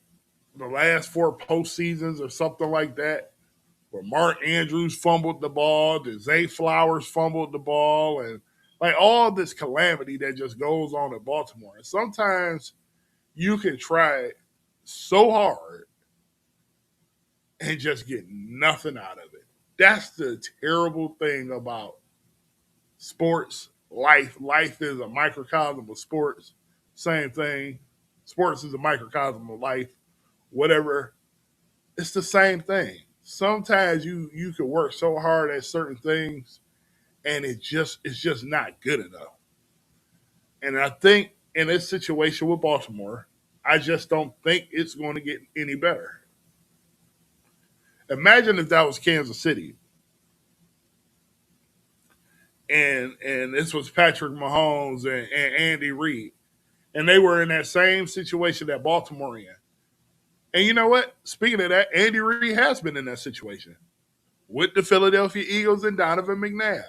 the last 4 postseasons or something like that, where Mark Andrews fumbled the ball, then Zay Flowers fumbled the ball, and like all this calamity that just goes on in Baltimore. And sometimes you can try so hard and just get nothing out of it. That's the terrible thing about sports, life. Life is a microcosm of sports. Same thing. Sports is a microcosm of life. Whatever. It's the same thing. Sometimes you can work so hard at certain things and it's just not good enough. And I think in this situation with Baltimore, I just don't think it's going to get any better. Imagine if that was Kansas City. and this was Patrick Mahomes and Andy Reid, and they were in that same situation that Baltimore in. And you know what? Speaking of that, Andy Reid has been in that situation with the Philadelphia Eagles and Donovan McNabb,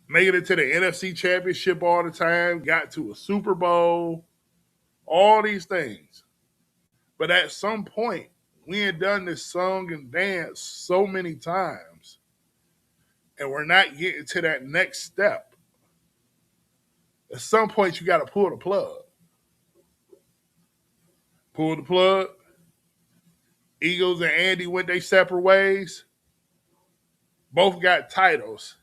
making it to the NFC Championship all the time, got to a Super Bowl, all these things. But at some point, we had done this song and dance so many times, and we're not getting to that next step. At some point, you got to pull the plug. Pull the plug. Eagles and Andy went their separate ways. Both got titles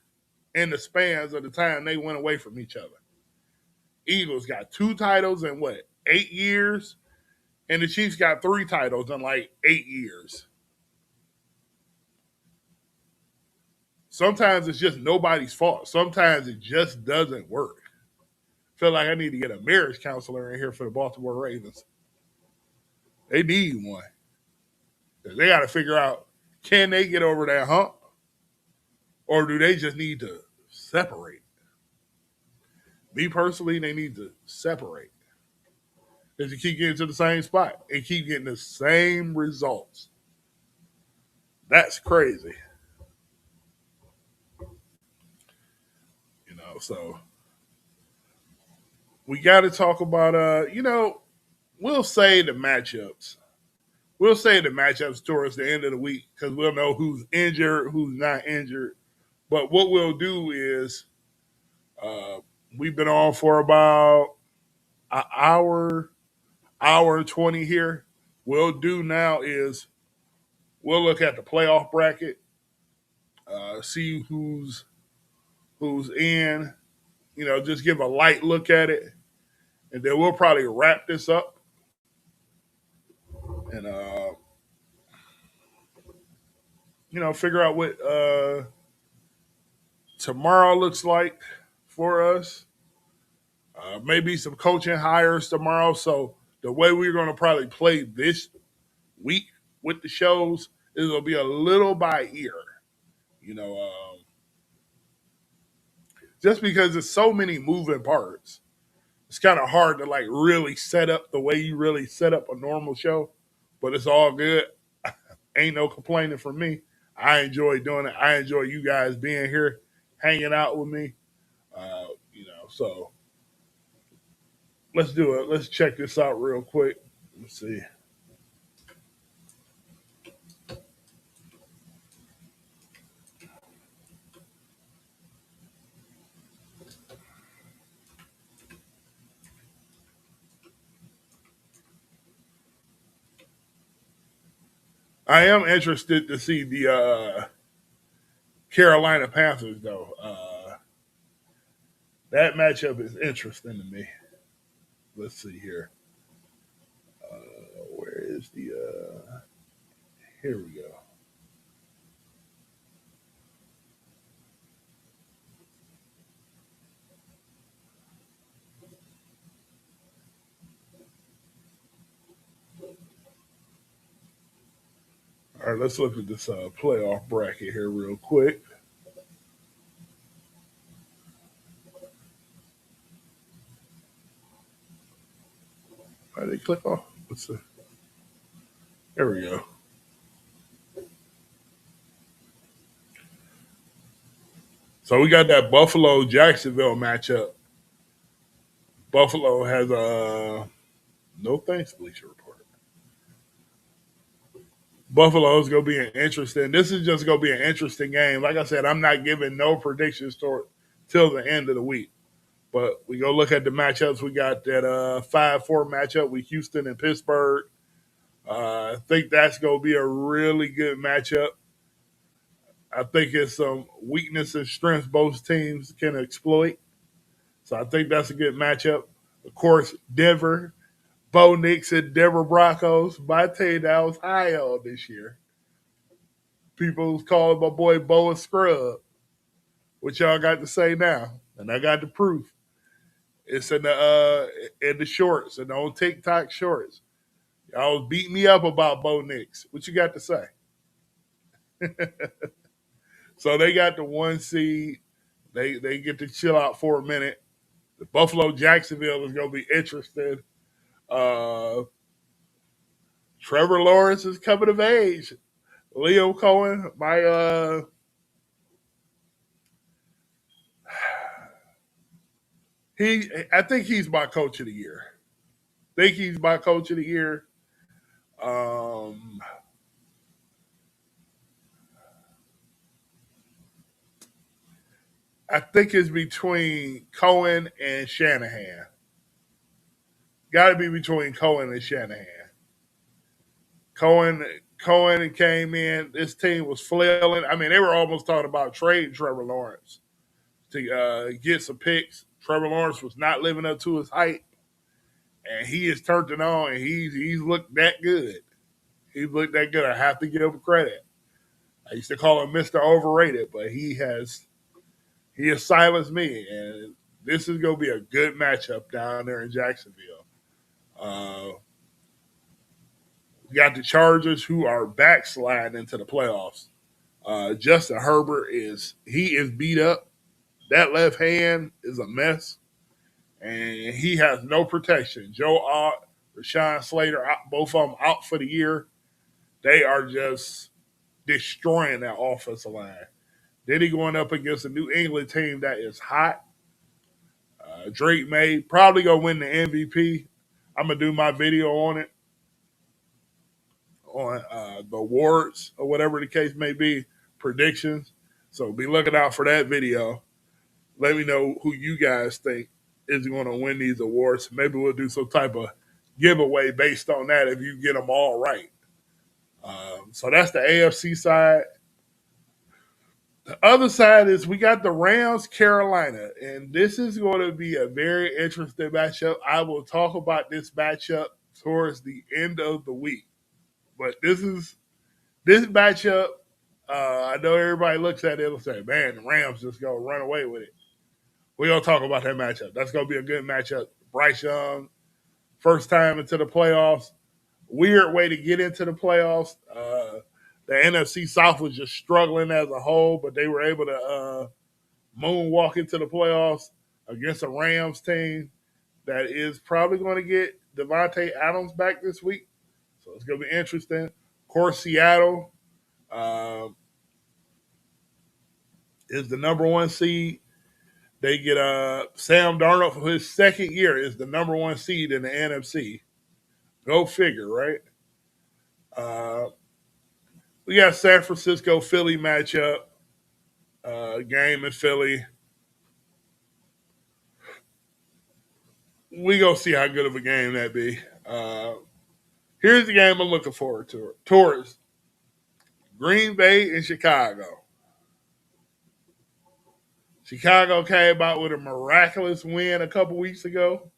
in the spans of the time they went away from each other. Eagles got 2 titles in what, 8 years? And the Chiefs got 3 titles in like 8 years. Sometimes it's just nobody's fault. Sometimes it just doesn't work. I feel like I need to get a marriage counselor in here for the Baltimore Ravens. They need one. They got to figure out, can they get over that hump? Or do they just need to separate? Me personally, they need to separate. If you keep getting to the same spot and keep getting the same results. That's crazy. So we got to talk about, we'll say the matchups. We'll say the matchups towards the end of the week because we'll know who's injured, who's not injured. But what we'll do is we've been on for about an hour and 20 here. We'll do now is we'll look at the playoff bracket, see who's in, just give a light look at it. And then we'll probably wrap this up and, figure out what tomorrow looks like for us. Maybe some coaching hires tomorrow. So the way we're going to probably play this week with the shows is it'll be a little by ear, just because there's so many moving parts. It's kind of hard to like really set up the way you really set up a normal show, but it's all good. Ain't no complaining from me. I enjoy doing it. I enjoy you guys being here, hanging out with me. So let's do it. Let's check this out real quick. Let's see. I am interested to see the Carolina Panthers, though. That matchup is interesting to me. Let's see here. Where is the? Here we go. All right, let's look at this playoff bracket here real quick. Why did they click off? Let's see. There we go. So we got that Buffalo Jacksonville matchup. Buffalo has a no thanks, Bleacher Report. Buffalo is going to be an interesting. This is just going to be an interesting game. Like I said, I'm not giving no predictions till the end of the week. But we go look at the matchups. We got that 5-4 matchup with Houston and Pittsburgh. I think that's going to be a really good matchup. I think it's some weakness and strengths both teams can exploit. So I think that's a good matchup. Of course, Denver, Bo Nix and Denver Broncos. But I tell you, that was high on this year. People was calling my boy Bo a scrub. What y'all got to say now? And I got the proof. It's in the shorts and on TikTok shorts. Y'all was beating me up about Bo Nix. What you got to say? So they got the 1 seed. They get to chill out for a minute. The Buffalo Jacksonville is going to be interesting. Uh, Trevor Lawrence is coming of age. Leo Cohen, I think he's my coach of the year. Think he's my coach of the year. Um, I think it's between Cohen and Shanahan. Got to be between Cohen and Shanahan. Cohen Cohen came in. This team was flailing. I mean, they were almost talking about trading Trevor Lawrence to get some picks. Trevor Lawrence was not living up to his height, and he has turned it on. And he's looked that good. He's looked that good. I have to give him credit. I used to call him Mr. Overrated, but he has silenced me, and this is going to be a good matchup down there in Jacksonville. We got the Chargers, who are backsliding into the playoffs. Justin Herbert is beat up. That left hand is a mess, and he has no protection. Joe Ott, Rashawn Slater, both of them out for the year. They are just destroying that offensive line. Then he going up against a New England team that is hot. Drake May probably gonna win the MVP. I'm gonna do my video on it on the awards or whatever the case may be, predictions. So be looking out for that video. Let me know who you guys think is going to win these awards. Maybe we'll do some type of giveaway based on that if you get them all right. So that's the AFC side. The other side is we got the Rams, Carolina, and this is going to be a very interesting matchup. I will talk about this matchup towards the end of the week. But this matchup. I know everybody looks at it and say, "Man, the Rams just gonna run away with it." We're gonna talk about that matchup. That's gonna be a good matchup. Bryce Young, first time into the playoffs. Weird way to get into the playoffs. The NFC South was just struggling as a whole, but they were able to moonwalk into the playoffs against a Rams team that is probably going to get Devontae Adams back this week. So it's going to be interesting. Of course, Seattle is the number 1 seed. They get Sam Darnold for his second year is the number 1 seed in the NFC. Go figure, right? We got San Francisco Philly matchup game in Philly. We gonna see how good of a game that be. Here's the game I'm looking forward to. Towards Green Bay and Chicago. Chicago came out with a miraculous win a couple weeks ago.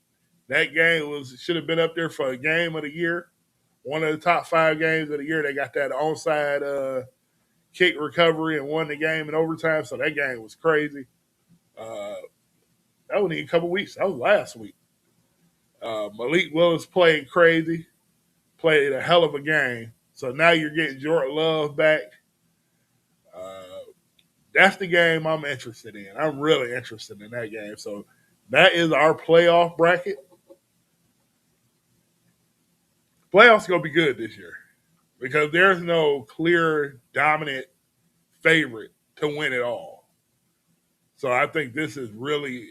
That game should have been up there for a game of the year. One of the top 5 games of the year. They got that onside kick recovery and won the game in overtime. So that game was crazy. That wasn't even a couple weeks. That was last week. Malik Willis played crazy. Played a hell of a game. So now you're getting Jordan Love back. That's the game I'm interested in. I'm really interested in that game. So that is our playoff bracket. Playoffs going to be good this year because there's no clear dominant favorite to win it all. So I think this is really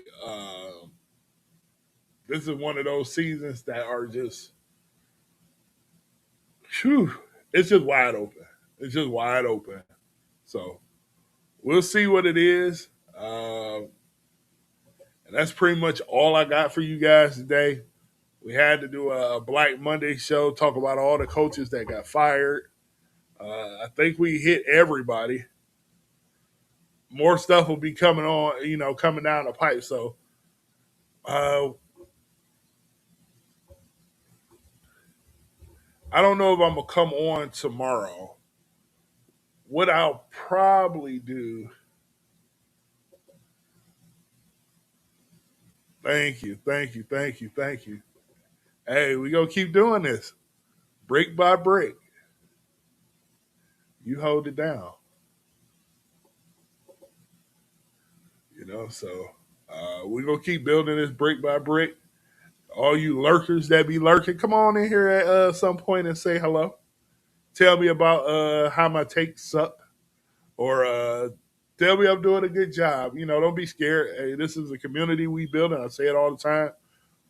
this is one of those seasons that are just it's just wide open. It's just wide open. So we'll see what it is. And that's pretty much all I got for you guys today. We had to do a Black Monday show, talk about all the coaches that got fired. I think we hit everybody. More stuff will be coming on, coming down the pipe. So I don't know if I'm going to come on tomorrow. What I'll probably do. Thank you. Hey, we going to keep doing this. Brick by brick. You hold it down. So we're going to keep building this brick by brick. All you lurkers that be lurking, come on in here at some point and say hello. Tell me about how my takes suck, or tell me I'm doing a good job. Don't be scared. Hey, this is a community we build, and I say it all the time.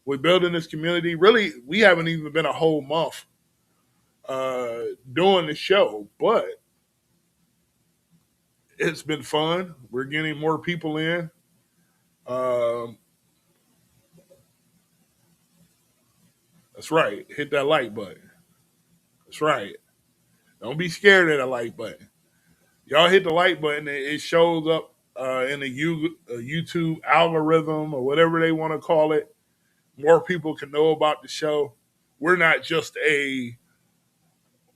We're building this community. Really, we haven't even been a whole month doing the show, but it's been fun. We're getting more people in. That's right. Hit that like button. That's right. Don't be scared of the like button. Y'all hit the like button. It shows up in the YouTube algorithm or whatever they want to call it. More people can know about the show. We're not just a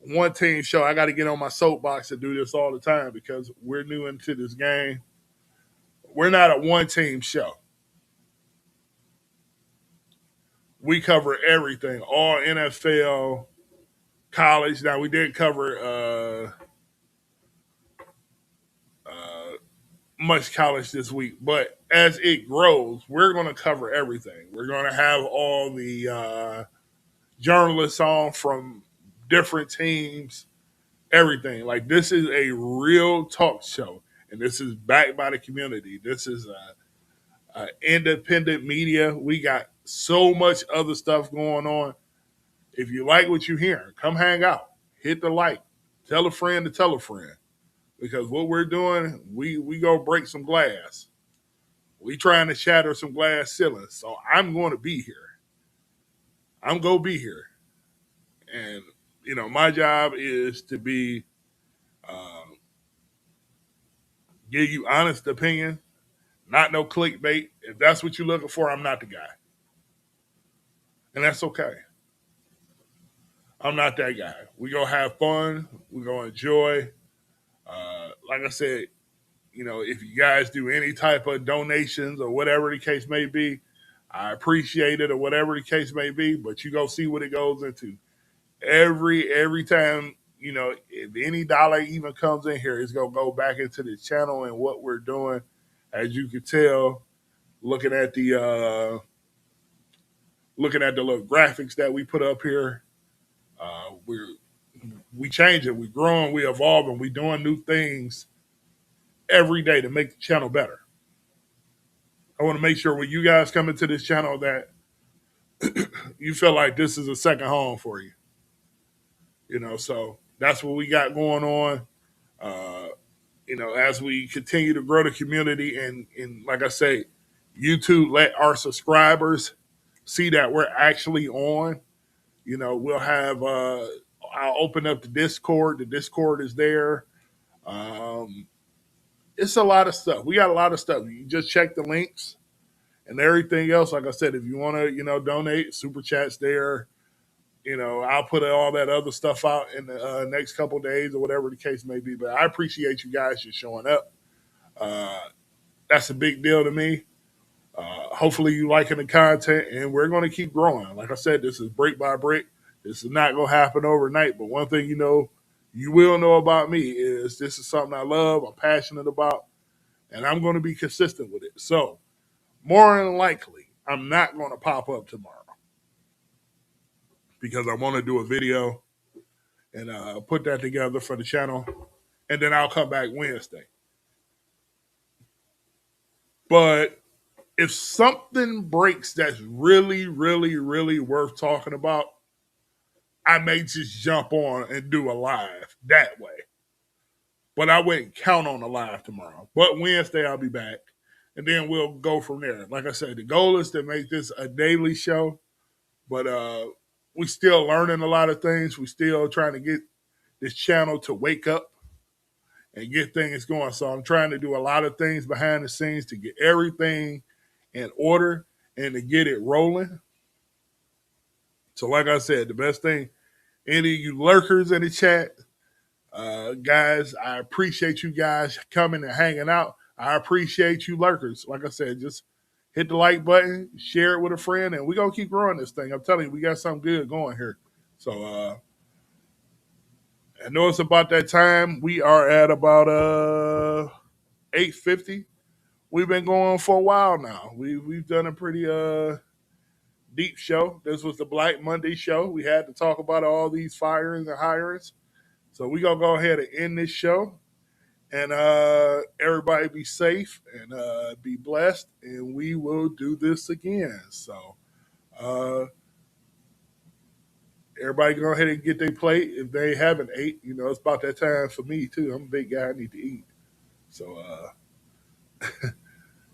one team show. I got to get on my soapbox to do this all the time because we're new into this game. We're not a one team show. We cover everything, all NFL, college. Now we did cover much college this week, but as it grows, we're going to cover everything. We're going to have all the journalists on from different teams, everything. Like, this is a real talk show, and this is backed by the community. This is independent media. We got so much other stuff going on. If you like what you hear, come hang out. Hit the like. Tell a friend to tell a friend. Because what we're doing, we go break some glass. We trying to shatter some glass ceilings. So I'm going to be here. I'm going to be here. And, my job is to be, give you honest opinion, not no clickbait. If that's what you're looking for, I'm not the guy. And that's okay. I'm not that guy. We're going to have fun. We're going to enjoy. Like I said, if you guys do any type of donations or whatever the case may be, I appreciate it, or whatever the case may be, but you go see what it goes into. Every time, if any dollar even comes in here, it's going to go back into the channel and what we're doing. As you can tell, looking at the little graphics that we put up here, we change it, we growing, we evolving, we doing new things every day to make the channel better. I want to make sure when you guys come into this channel that you feel like this is a second home for you. So that's what we got going on. As we continue to grow the community, and like I say, YouTube let our subscribers see that we're actually on. We'll have I'll open up the Discord. The Discord is there. It's a lot of stuff. We got a lot of stuff. You just check the links and everything else. Like I said, if you want to, donate, super chats there. I'll put all that other stuff out in the next couple of days or whatever the case may be. But I appreciate you guys just showing up. That's a big deal to me. Hopefully you liking the content, and we're going to keep growing. Like I said, this is brick by brick. This is not going to happen overnight. But one thing you will know about me is this is something I love, I'm passionate about, and I'm going to be consistent with it. So more than likely, I'm not going to pop up tomorrow because I want to do a video and put that together for the channel, and then I'll come back Wednesday. But if something breaks that's really, really, really worth talking about, I may just jump on and do a live that way. But I wouldn't count on a live tomorrow. But Wednesday I'll be back, and then we'll go from there. Like I said, the goal is to make this a daily show, but we still learning a lot of things. We still trying to get this channel to wake up and get things going. So I'm trying to do a lot of things behind the scenes to get everything in order and to get it rolling. So like I said, the best thing, any of you lurkers in the chat, guys, I appreciate you guys coming and hanging out. I appreciate you lurkers. Like I said, just hit the like button, share it with a friend, and we're going to keep growing this thing. I'm telling you, we got something good going here. So I know it's about that time. We are at about 8:50. we've been going for a while now. We've done a pretty deep show. This was the Black Monday show. We had to talk about all these firings and hirings. So we're gonna go ahead and end this show. And everybody be safe and be blessed. And we will do this again. So uh, everybody go ahead and get their plate. If they haven't ate, it's about that time for me too. I'm a big guy. I need to eat. So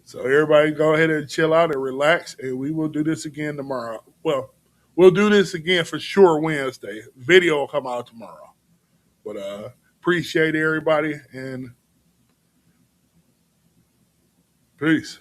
so everybody go ahead and chill out and relax. And we will do this again tomorrow. Well, we'll do this again for sure Wednesday. Video will come out tomorrow. But appreciate everybody and peace.